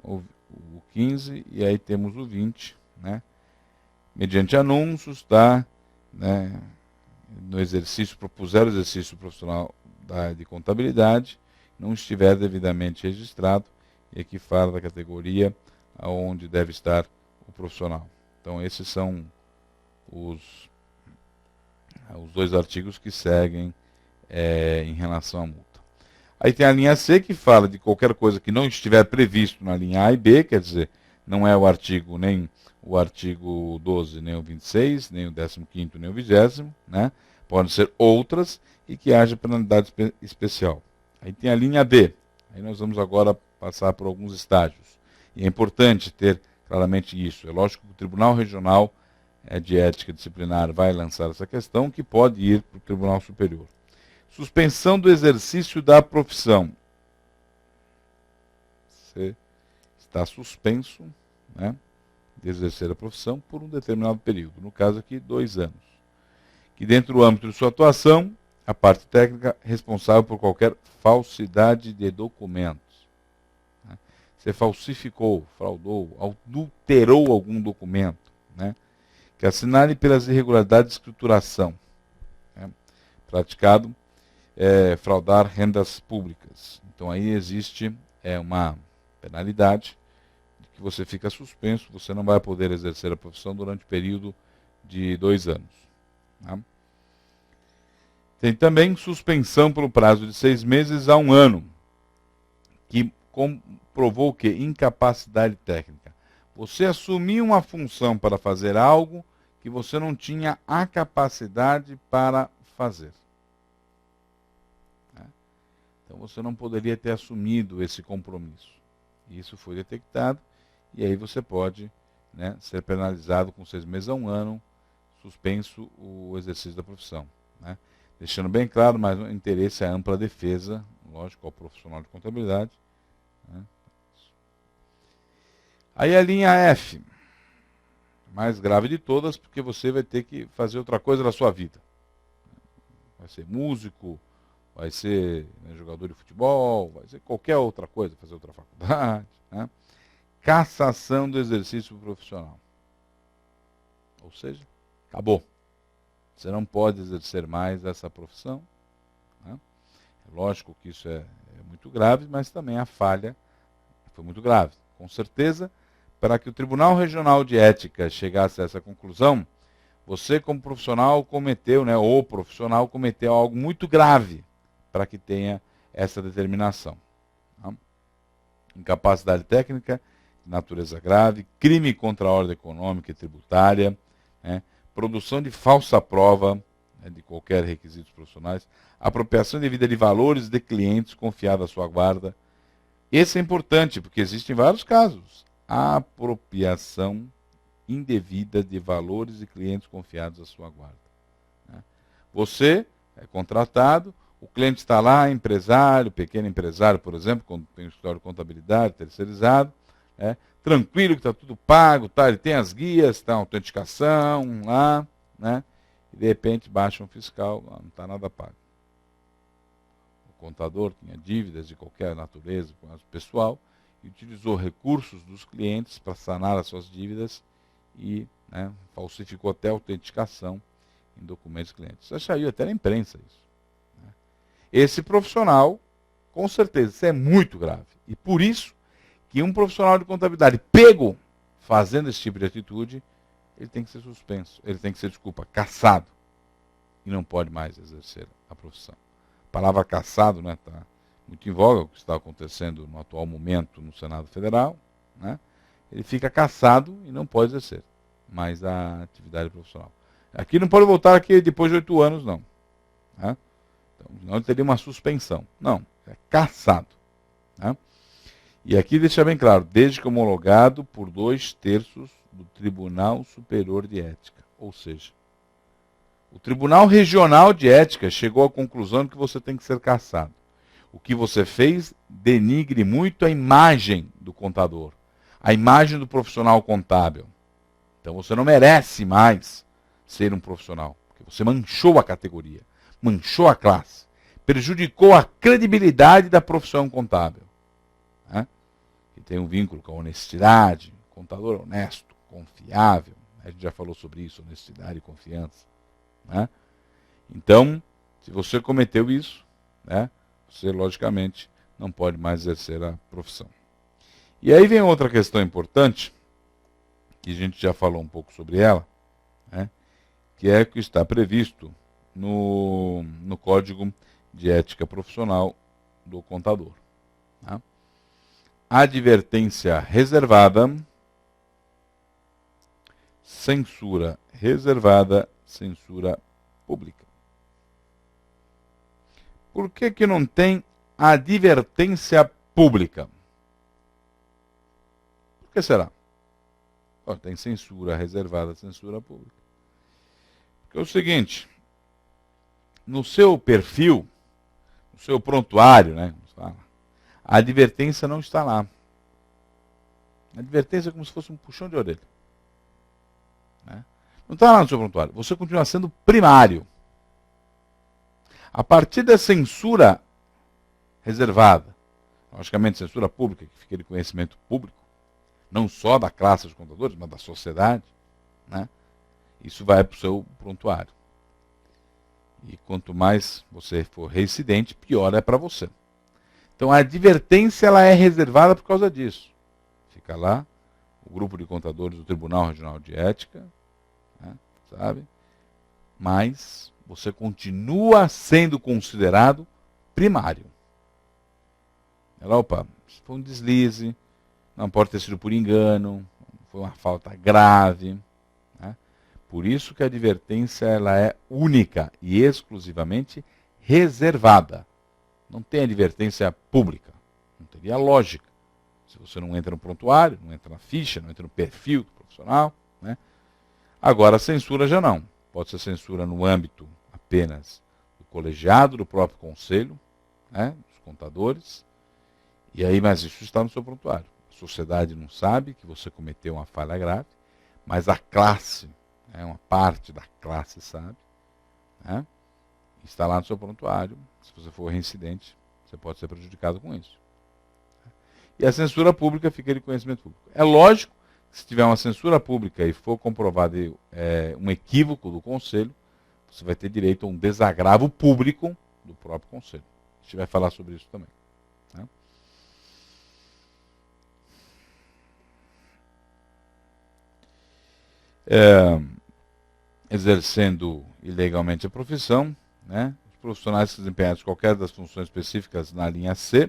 o 15, e aí temos o 20, né? Mediante anúncios, tá, né, no exercício, propuser o exercício profissional de contabilidade, não estiver devidamente registrado, e aqui fala da categoria aonde deve estar o profissional. Então esses são os dois artigos que seguem em relação à multa. Aí tem a linha C, que fala de qualquer coisa que não estiver previsto na linha A e B, quer dizer, não é o artigo nem o artigo 12, nem o 26, nem o 15º, nem o 20º, né? Podem ser outras e que haja penalidade especial. Aí tem a linha D. Aí nós vamos agora passar por alguns estágios. E é importante ter claramente isso. É lógico que o Tribunal Regional de Ética Disciplinar vai lançar essa questão, que pode ir para o Tribunal Superior. Suspensão do exercício da profissão. Você está suspenso, né, de exercer a profissão por um determinado período. No caso aqui, 2 anos. Que dentro do âmbito de sua atuação, a parte técnica responsável por qualquer falsidade de documentos. Você falsificou, fraudou, adulterou algum documento, né, que assinale pelas irregularidades de escrituração, né, praticado fraudar rendas públicas. Então aí existe uma penalidade de que você fica suspenso, você não vai poder exercer a profissão durante o período de 2 anos. Tá? Tem também suspensão pelo prazo de 6 meses a 1 ano, que comprovou o quê? Incapacidade técnica. Você assumiu uma função para fazer algo que você não tinha a capacidade para fazer. Então você não poderia ter assumido esse compromisso. Isso foi detectado e aí você pode, né, ser penalizado com 6 meses a 1 ano, suspenso o exercício da profissão. Né? Deixando bem claro, mas o interesse é a ampla defesa, lógico, ao profissional de contabilidade. Né? Aí a linha F, mais grave de todas, porque você vai ter que fazer outra coisa na sua vida. Vai ser músico, vai ser, né, jogador de futebol, vai ser qualquer outra coisa, fazer outra faculdade. Né? Cassação do exercício profissional. Ou seja, acabou. Você não pode exercer mais essa profissão. Né? É lógico que isso é muito grave, mas também a falha foi muito grave. Com certeza, para que o Tribunal Regional de Ética chegasse a essa conclusão, você como profissional cometeu, né, ou profissional cometeu algo muito grave para que tenha essa determinação. Tá? Incapacidade técnica, natureza grave, crime contra a ordem econômica e tributária, né, produção de falsa prova, né, de qualquer requisitos profissionais, apropriação indevida de valores de clientes confiados à sua guarda. Esse é importante, porque existem vários casos. Apropriação indevida de valores de clientes confiados à sua guarda. Né? Você é contratado, o cliente está lá, empresário, pequeno empresário, por exemplo, quando tem um escritório de contabilidade terceirizado, né? Tranquilo que está tudo pago, tá? Ele tem as guias, tem a autenticação lá, né? E de repente baixa um fiscal, não está nada pago. O contador tinha dívidas de qualquer natureza, com o pessoal, e utilizou recursos dos clientes para sanar as suas dívidas e, né, falsificou até a autenticação em documentos dos clientes. Já saiu até na imprensa isso. Né? Esse profissional, com certeza, isso é muito grave. E por isso que um profissional de contabilidade pego fazendo esse tipo de atitude, ele tem que ser suspenso, ele tem que ser, cassado. E não pode mais exercer a profissão. A palavra cassado, né, está muito em voga, o que está acontecendo no atual momento no Senado Federal, né? Ele fica cassado e não pode exercer mais a atividade profissional. Aqui não pode voltar aqui depois de 8 anos, não. Né? Então, não teria uma suspensão. Não, é cassado. Né? E aqui deixa bem claro, desde que homologado por 2/3 do Tribunal Superior de Ética. Ou seja, o Tribunal Regional de Ética chegou à conclusão de que você tem que ser cassado. O que você fez denigre muito a imagem do contador, a imagem do profissional contábil. Então você não merece mais ser um profissional, porque você manchou a categoria, manchou a classe, prejudicou a credibilidade da profissão contábil. Né? Que tem um vínculo com a honestidade, contador honesto, confiável. A gente já falou sobre isso, honestidade e confiança. Né? Então, se você cometeu isso, né, você logicamente não pode mais exercer a profissão. E aí vem outra questão importante, que a gente já falou um pouco sobre ela, né, que é o que está previsto no Código de Ética Profissional do Contador. Tá? Advertência reservada, censura reservada, censura pública. Por que que não tem advertência pública? Por que será? Tem censura reservada, censura pública. Porque é o seguinte, no seu perfil, no seu prontuário, né, a advertência não está lá. A advertência é como se fosse um puxão de orelha. Né? Não está lá no seu prontuário. Você continua sendo primário. A partir da censura reservada, logicamente censura pública, que fica de conhecimento público, não só da classe dos contadores, mas da sociedade, né? Isso vai para o seu prontuário. E quanto mais você for reincidente, pior é para você. Então a advertência ela é reservada por causa disso. Fica lá o grupo de contadores do Tribunal Regional de Ética, né, sabe? Mas você continua sendo considerado primário. Ela, opa, foi um deslize, não pode ter sido por engano, foi uma falta grave. Né? Por isso que a advertência ela é única e exclusivamente reservada. Não tem advertência pública. Não teria lógica. Se você não entra no prontuário, não entra na ficha, não entra no perfil do profissional. Né? Agora a censura já não. Pode ser censura no âmbito apenas do colegiado, do próprio conselho, né, dos contadores. E aí, mas isso está no seu prontuário. A sociedade não sabe que você cometeu uma falha grave, mas a classe, né, uma parte da classe sabe, né, está lá no seu prontuário. Se você for reincidente, você pode ser prejudicado com isso. E a censura pública fica de conhecimento público. É lógico que se tiver uma censura pública e for comprovado um equívoco do conselho, você vai ter direito a um desagravo público do próprio conselho. A gente vai falar sobre isso também. Né? Exercendo ilegalmente a profissão, né? Os profissionais que desempenharem qualquer das funções específicas na linha C,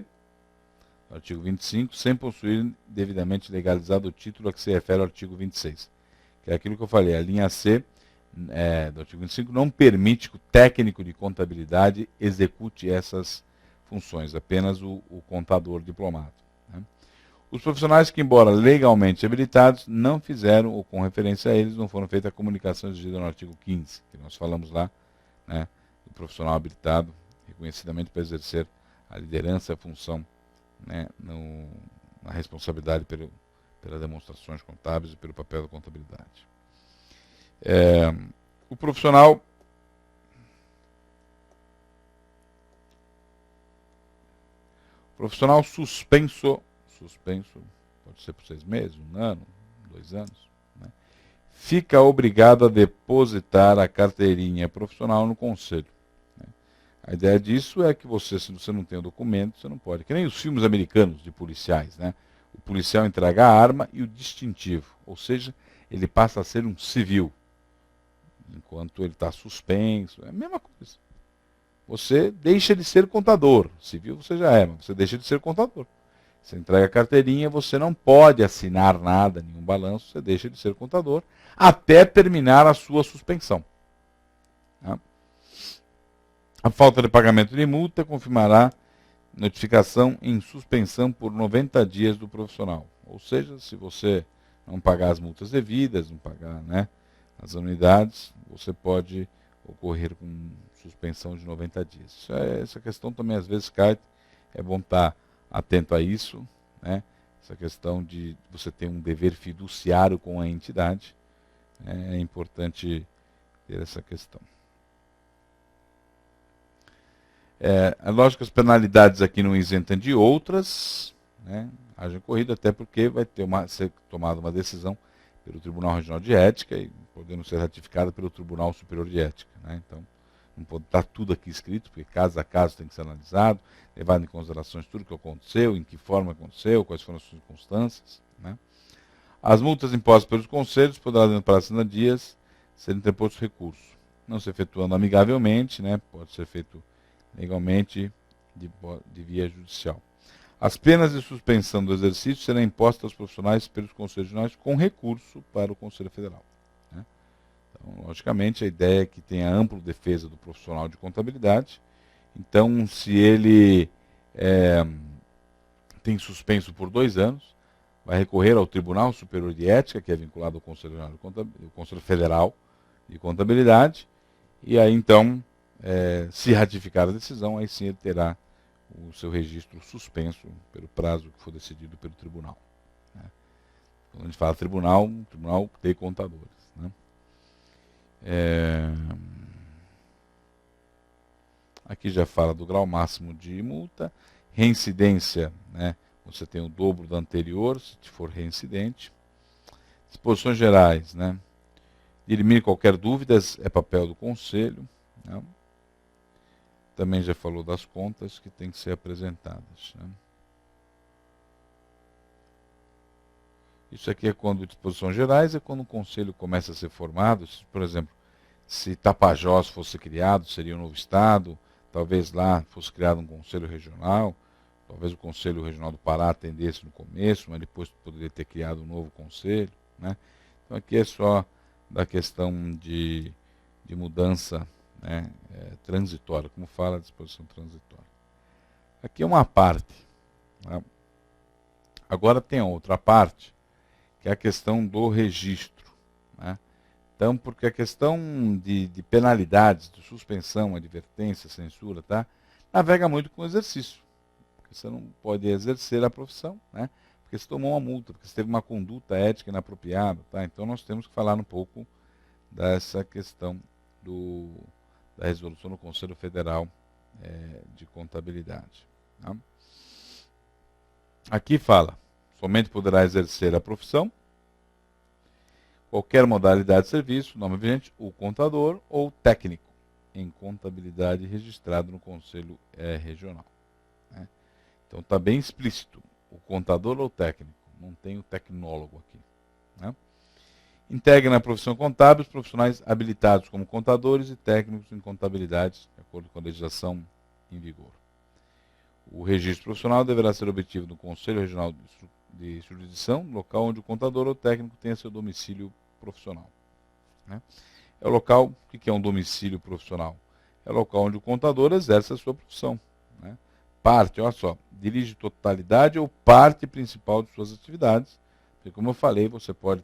do artigo 25, sem possuir devidamente legalizado o título a que se refere ao artigo 26. Que é aquilo que eu falei, a linha C do artigo 25 não permite que o técnico de contabilidade execute essas funções, apenas o contador diplomado. Né? Os profissionais que, embora legalmente habilitados, não fizeram, ou com referência a eles, não foram feitas comunicações exigidas no artigo 15, que nós falamos lá, né, do profissional habilitado, reconhecidamente para exercer a liderança e a função, né, na responsabilidade pelas demonstrações contábeis e pelo papel da contabilidade. O profissional suspenso, pode ser por 6 meses, 1 ano, 2 anos, né, fica obrigado a depositar a carteirinha profissional no conselho. Né. A ideia disso é que se você não tem o documento, você não pode. Que nem os filmes americanos de policiais, né? O policial entrega a arma e o distintivo, ou seja, ele passa a ser um civil, enquanto ele está suspenso, é a mesma coisa. Você deixa de ser contador, civil você já é, mas você deixa de ser contador. Você entrega a carteirinha, você não pode assinar nada, nenhum balanço, você deixa de ser contador, até terminar a sua suspensão. Tá? A falta de pagamento de multa confirmará notificação em suspensão por 90 dias do profissional. Ou seja, se você não pagar as multas devidas, não pagar, né, as anuidades, você pode ocorrer com suspensão de 90 dias. Essa questão também às vezes cai, é bom estar atento a isso, né? Essa questão de você ter um dever fiduciário com a entidade, é importante ter essa questão. Lógico que as penalidades aqui não isentam de outras, né? Haja corrida, até porque vai ser tomada uma decisão pelo Tribunal Regional de Ética e podendo ser ratificada pelo Tribunal Superior de Ética. Né? Então, não pode estar tudo aqui escrito, porque caso a caso tem que ser analisado, levado em considerações tudo o que aconteceu, em que forma aconteceu, quais foram as circunstâncias, né? As multas impostas pelos conselhos poderão, dentro de prazo de 60 dias, serem interpostos recursos, não se efetuando amigavelmente, né? Pode ser feito legalmente de via judicial. As penas de suspensão do exercício serão impostas aos profissionais pelos conselhos regionais com recurso para o Conselho Federal, né? Então, logicamente, a ideia é que tenha ampla defesa do profissional de contabilidade. Então, se ele tem suspenso por 2 anos, vai recorrer ao Tribunal Superior de Ética, que é vinculado ao Conselho Federal de Contabilidade, e aí então, se ratificar a decisão, aí sim ele terá o seu registro suspenso pelo prazo que for decidido pelo tribunal, né? Quando a gente fala tribunal de contadores, né? Aqui já fala do grau máximo de multa, reincidência, né? Você tem o dobro da anterior, se for reincidente. Disposições gerais, né? Dirimir qualquer dúvida é papel do conselho, né? Também já falou das contas que têm que ser apresentadas, né? Isso aqui é quando disposições gerais, é quando o conselho começa a ser formado. Por exemplo, se Tapajós fosse criado, seria um novo estado, talvez lá fosse criado um conselho regional, talvez o Conselho Regional do Pará atendesse no começo, mas depois poderia ter criado um novo conselho, né? Então aqui é só da questão de mudança, né, transitória, como fala a disposição transitória. Aqui é uma parte, né? Agora tem a outra parte, que é a questão do registro, né? Então, porque a questão de penalidades, de suspensão, advertência, censura, tá, navega muito com o exercício. Porque você não pode exercer a profissão, né? Porque você tomou uma multa, porque você teve uma conduta ética inapropriada, tá? Então nós temos que falar um pouco dessa questão da resolução do Conselho Federal de Contabilidade, tá? Aqui fala, somente poderá exercer a profissão qualquer modalidade de serviço, nome vigente, o contador ou técnico em contabilidade registrado no Conselho Regional, né? Então está bem explícito, o contador ou técnico, não tem o tecnólogo aqui, né? Integra na profissão contábil os profissionais habilitados como contadores e técnicos em contabilidade, de acordo com a legislação em vigor. O registro profissional deverá ser obtido no Conselho Regional de Jurisdição, local onde o contador ou técnico tenha seu domicílio profissional, né? É o local, o que é um domicílio profissional? É o local onde o contador exerce a sua profissão, né? Parte, olha só, dirige totalidade ou parte principal de suas atividades, porque como eu falei, você pode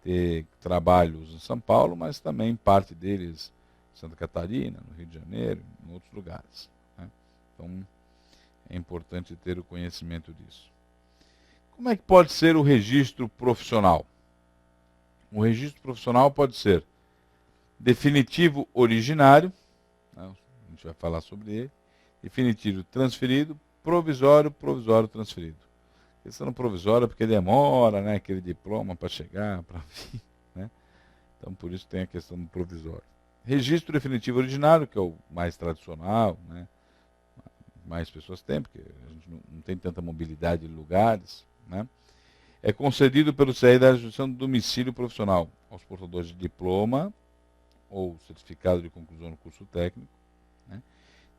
ter trabalhos em São Paulo, mas também parte deles em Santa Catarina, no Rio de Janeiro, em outros lugares, né? Então, é importante ter o conhecimento disso. Como é que pode ser o registro profissional? O registro profissional pode ser definitivo originário, né? A gente vai falar sobre ele, definitivo transferido, provisório transferido. Questão no provisório porque demora, né, aquele diploma para chegar, para vir, né? Então por isso tem a questão do provisório. Registro definitivo originário, que é o mais tradicional, né? Mais pessoas têm, porque a gente não tem tanta mobilidade de lugares, né? É concedido pelo CRE da Justiça do domicílio profissional aos portadores de diploma ou certificado de conclusão no curso técnico, né,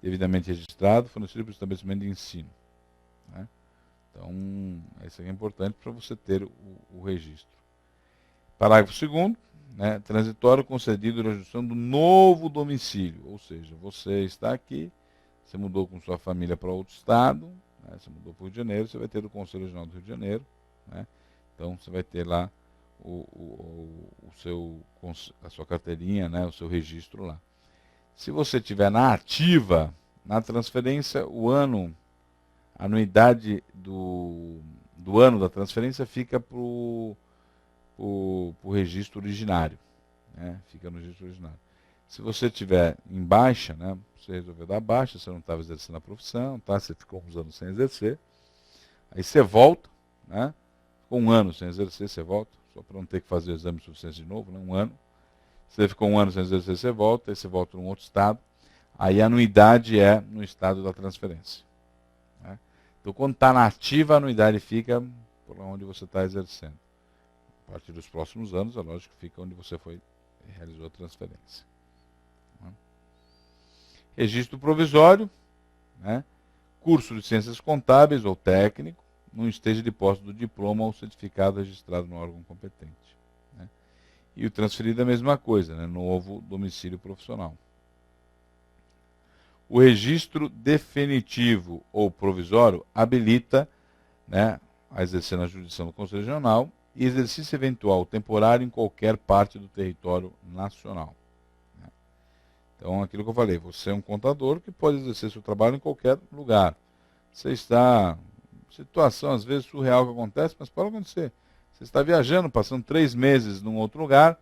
devidamente registrado, fornecido pelo estabelecimento de ensino, né? Então, isso aqui é importante para você ter o registro. Parágrafo 2º, né, transitório concedido na justiça do novo domicílio, ou seja, você está aqui, você mudou com sua família para outro estado, né, você mudou para o Rio de Janeiro, você vai ter o Conselho Regional do Rio de Janeiro, né? Então você vai ter lá a sua carteirinha, né, o seu registro lá. Se você tiver na ativa, na transferência, a anuidade do ano da transferência fica para o registro originário, né? Fica no registro originário. Se você tiver em baixa, né, você resolveu dar baixa, você não estava exercendo a profissão, tá? Você ficou uns anos sem exercer, aí você volta, né? Ficou um ano sem exercer, você volta, só para não ter que fazer o exame de suficiência de novo, né? Um ano. Você ficou um ano sem exercer, você volta, aí você volta num outro estado. Aí a anuidade é no estado da transferência. Né? Então, quando está na ativa, a anuidade fica por onde você está exercendo. A partir dos próximos anos, é lógico que fica onde você realizou a transferência. Né? Registro provisório, né? Curso de ciências contábeis ou técnico, não esteja de posse do diploma ou certificado registrado no órgão competente. Né? E o transferido é a mesma coisa, né? Novo domicílio profissional. O registro definitivo ou provisório habilita, né, a exercer na jurisdição do Conselho Regional e exercício eventual temporário em qualquer parte do território nacional. Né? Então, aquilo que eu falei, você é um contador que pode exercer seu trabalho em qualquer lugar. Você está... Situação, às vezes, surreal que acontece, mas pode acontecer. Você está viajando, passando 3 meses num outro lugar,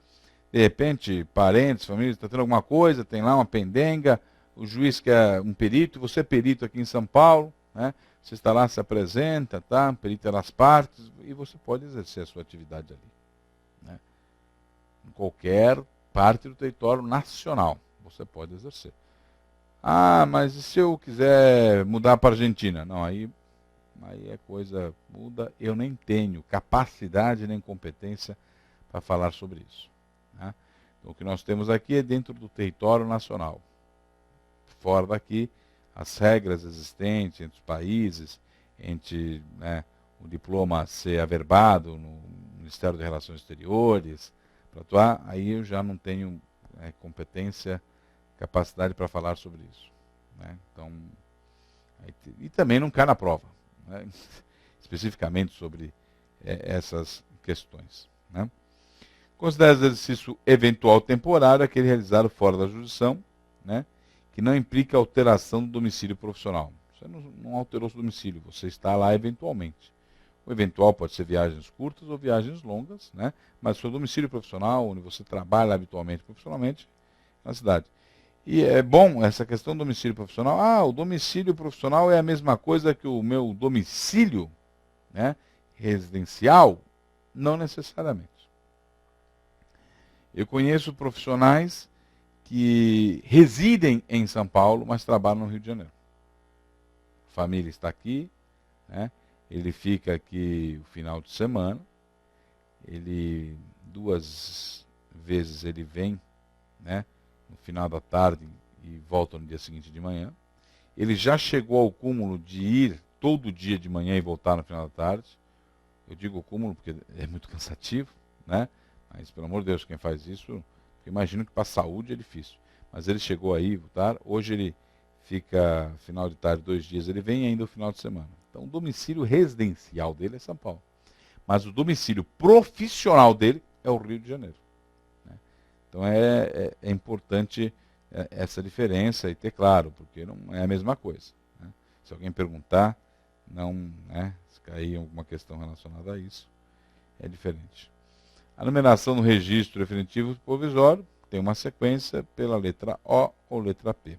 de repente, parentes, família, está tendo alguma coisa, tem lá uma pendenga, o juiz quer um perito, você é perito aqui em São Paulo, né? Você está lá, se apresenta, tá? Perito é das partes, e você pode exercer a sua atividade ali. Né? Em qualquer parte do território nacional, você pode exercer. Ah, mas e se eu quiser mudar para a Argentina? Não, aí a coisa muda, eu nem tenho capacidade nem competência para falar sobre isso. Né? Então, o que nós temos aqui é dentro do território nacional. Fora daqui, as regras existentes entre os países, entre, né, o diploma ser averbado no Ministério das Relações Exteriores, para atuar, aí eu já não tenho competência, capacidade para falar sobre isso. Né? Então, e também não cai na prova. Né? Especificamente sobre essas questões. Né? Considera exercício eventual temporário aquele realizado fora da jurisdição, né? Que não implica alteração do domicílio profissional. Você não alterou seu domicílio, você está lá eventualmente. O eventual pode ser viagens curtas ou viagens longas, né? Mas seu domicílio profissional, onde você trabalha habitualmente profissionalmente, na cidade. E é bom essa questão do domicílio profissional. Ah, o domicílio profissional é a mesma coisa que o meu domicílio, né, residencial? Não necessariamente. Eu conheço profissionais que residem em São Paulo, mas trabalham no Rio de Janeiro. A família está aqui, né, ele fica aqui o final de semana, ele 2 vezes ele vem, né, no final da tarde e volta no dia seguinte de manhã. Ele já chegou ao cúmulo de ir todo dia de manhã e voltar no final da tarde. Eu digo o cúmulo porque é muito cansativo, né? Mas, pelo amor de Deus, quem faz isso, eu imagino que para a saúde é difícil. Mas ele chegou aí, voltar. Hoje ele fica final de tarde 2 dias, ele vem ainda no final de semana. Então, o domicílio residencial dele é São Paulo. Mas o domicílio profissional dele é o Rio de Janeiro. Então é importante essa diferença e ter claro, porque não é a mesma coisa. Né? Se alguém perguntar, não, né, se cair alguma questão relacionada a isso, é diferente. A numeração no registro definitivo provisório tem uma sequência pela letra O ou letra P.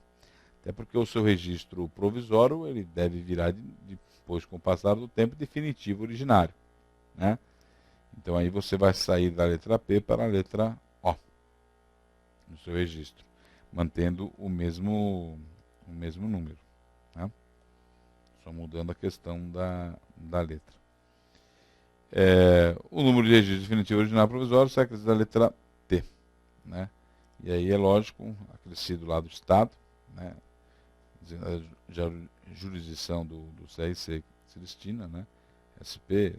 Até porque o seu registro provisório ele deve virar, depois com o passar do tempo, definitivo originário. Né? Então aí você vai sair da letra P para a letra O no seu registro, mantendo o mesmo número. Né? Só mudando a questão da letra. O número de registro definitivo original provisório sai da letra T. Né? E aí é lógico, acrescido lá do Estado, né? Já jurisdição do CRC se destina, né? SP,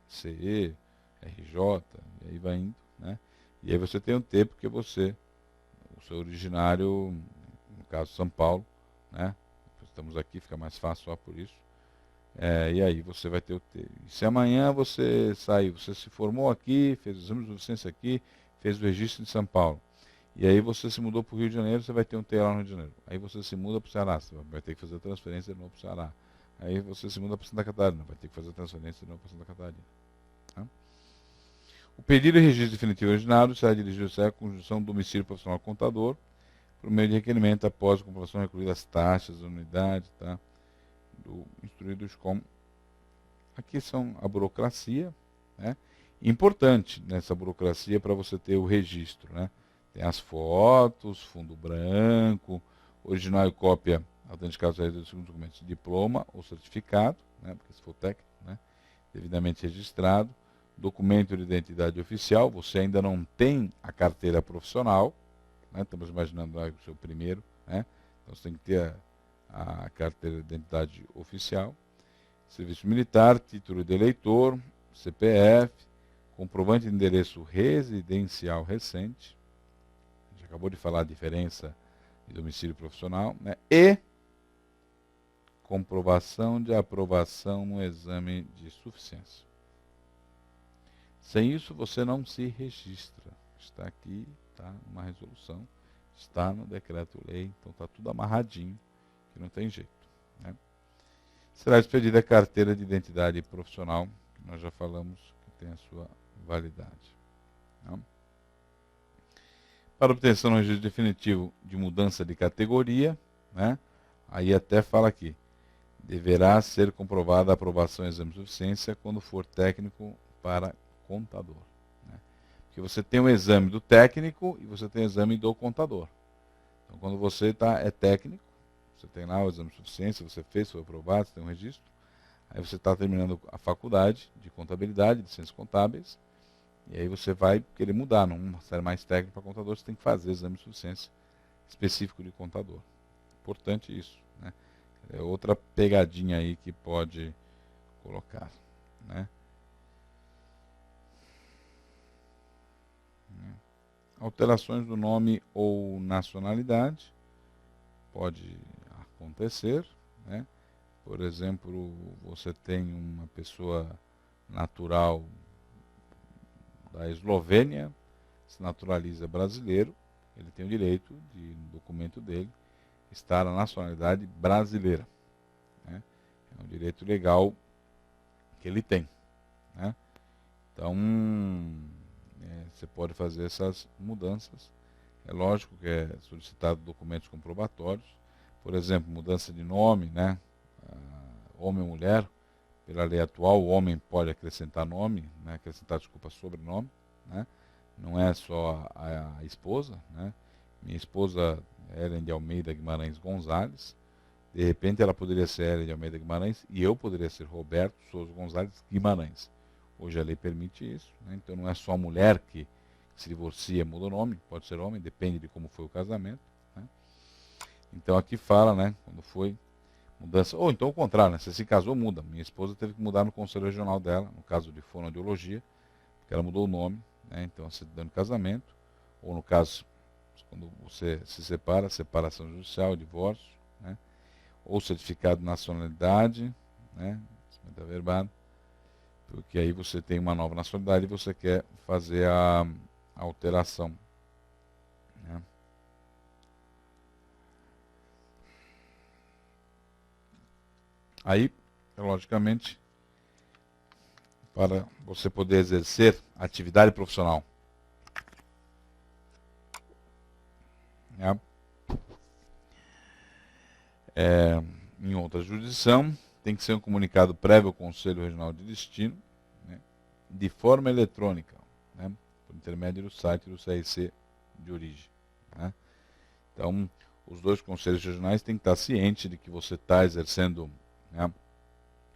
CE, RJ, e aí vai indo, né? E aí você tem um T porque o seu originário, no caso São Paulo, né? Estamos aqui, fica mais fácil só por isso. E aí você vai ter o T. E se amanhã você saiu, você se formou aqui, fez o exame de licença aqui, fez o registro de São Paulo. E aí você se mudou para o Rio de Janeiro, você vai ter um T lá no Rio de Janeiro. Aí você se muda para o Ceará, você vai ter que fazer a transferência de novo para o Ceará. Aí você se muda para Santa Catarina, vai ter que fazer a transferência de novo para Santa Catarina. Tá? O pedido de registro definitivo originário será dirigido à conjunção do domicílio profissional contador, por meio de requerimento após a comprovação recolhida as taxas, a unidade, tá? Do instruído como. Aqui são a burocracia, né? Importante nessa burocracia para você ter o registro, né? Tem as fotos, fundo branco, original e cópia autenticados dos segundos documentos, diploma ou certificado, né, porque se for técnico, né, devidamente registrado, documento de identidade oficial, você ainda não tem a carteira profissional, né, estamos imaginando o seu primeiro, né, então você tem que ter a carteira de identidade oficial, serviço militar, título de eleitor, CPF, comprovante de endereço residencial recente, a gente acabou de falar a diferença de domicílio profissional, né, e comprovação de aprovação no exame de suficiência. Sem isso, você não se registra. Está aqui, está numa resolução, está no decreto-lei, então está tudo amarradinho, que não tem jeito, né? Será expedida a carteira de identidade profissional, que nós já falamos que tem a sua validade, né? Para obtenção do registro definitivo de mudança de categoria, né? Aí até fala aqui, deverá ser comprovada a aprovação em exame de suficiência quando for técnico para contador, né? Porque você tem o exame do técnico e você tem o exame do contador. Então, quando você é técnico, você tem lá o exame de suficiência, você fez, foi aprovado, você tem um registro. Aí você está terminando a faculdade de contabilidade, de ciências contábeis, e aí você vai querer mudar, numa série mais técnica para contador, você tem que fazer exame de suficiência específico de contador. Importante isso, né? É outra pegadinha aí que pode colocar, né? Alterações do nome ou nacionalidade pode acontecer, né? Por exemplo, você tem uma pessoa natural da Eslovênia, se naturaliza brasileiro, ele tem o direito de, no documento dele, estar na nacionalidade brasileira, né? É um direito legal que ele tem, né? Então, você pode fazer essas mudanças. É lógico que é solicitado documentos comprobatórios, por exemplo, mudança de nome, né? Homem ou mulher, pela lei atual, o homem pode acrescentar nome, né? Acrescentar, desculpa, sobrenome, né? Não é só a esposa, né? Minha esposa Ellen de Almeida Guimarães Gonzalez, de repente ela poderia ser Ellen de Almeida Guimarães e eu poderia ser Roberto Souza Gonzalez Guimarães. Hoje a lei permite isso, né? Então não é só a mulher que se divorcia, muda o nome, pode ser homem, depende de como foi o casamento, né? Então aqui fala, né, quando foi mudança, ou então o contrário, né, você se casou, muda. Minha esposa teve que mudar no conselho regional dela, no caso de fonoaudiologia, porque ela mudou o nome, né? Então você dando casamento, ou no caso, quando você se separa, separação judicial, divórcio, né? Ou certificado de nacionalidade, né? Está verbado, porque aí você tem uma nova nacionalidade e você quer fazer a alteração, né? Aí, logicamente, para você poder exercer atividade profissional, né, em outra jurisdição, tem que ser um comunicado prévio ao Conselho Regional de Destino, né, de forma eletrônica, né, por intermédio do site do CRC de origem, né. Então, os dois conselhos regionais têm que estar cientes de que você está exercendo, né,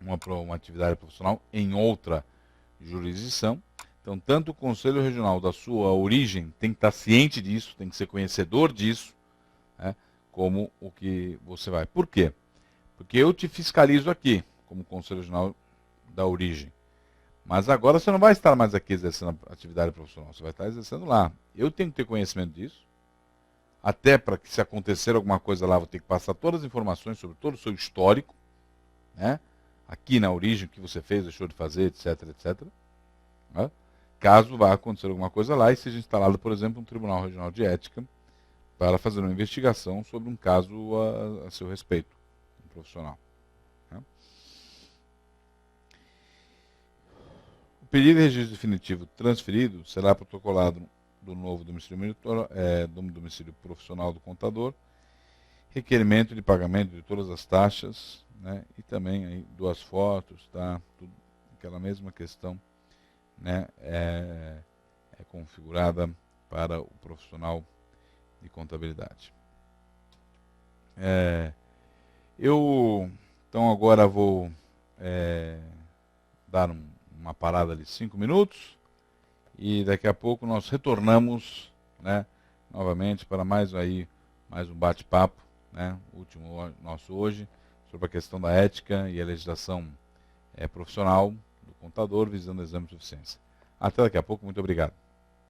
uma atividade profissional em outra jurisdição. Então, tanto o conselho regional da sua origem tem que estar ciente disso, tem que ser conhecedor disso, né, como o que você vai. Por quê? Porque eu te fiscalizo aqui, como conselho regional da origem. Mas agora você não vai estar mais aqui exercendo a atividade profissional, você vai estar exercendo lá. Eu tenho que ter conhecimento disso, até para que, se acontecer alguma coisa lá, vou ter que passar todas as informações sobre todo o seu histórico, né? Aqui na origem, o que você fez, deixou de fazer, etc, etc. Né? Caso vá acontecer alguma coisa lá e seja instalado, por exemplo, um Tribunal Regional de Ética para fazer uma investigação sobre um caso a seu respeito, um profissional, né? O pedido de registro definitivo transferido será protocolado do novo domicílio, do domicílio profissional do contador, requerimento de pagamento de todas as taxas, né? E também aí 2 fotos, tá? Tudo, aquela mesma questão, né? É configurada para o profissional de contabilidade. Eu então agora vou dar uma parada de 5 minutos e daqui a pouco nós retornamos, né, novamente para mais um bate-papo, né, o último nosso hoje, sobre a questão da ética e a legislação profissional do contador visando o exame de suficiência. Até daqui a pouco, muito obrigado.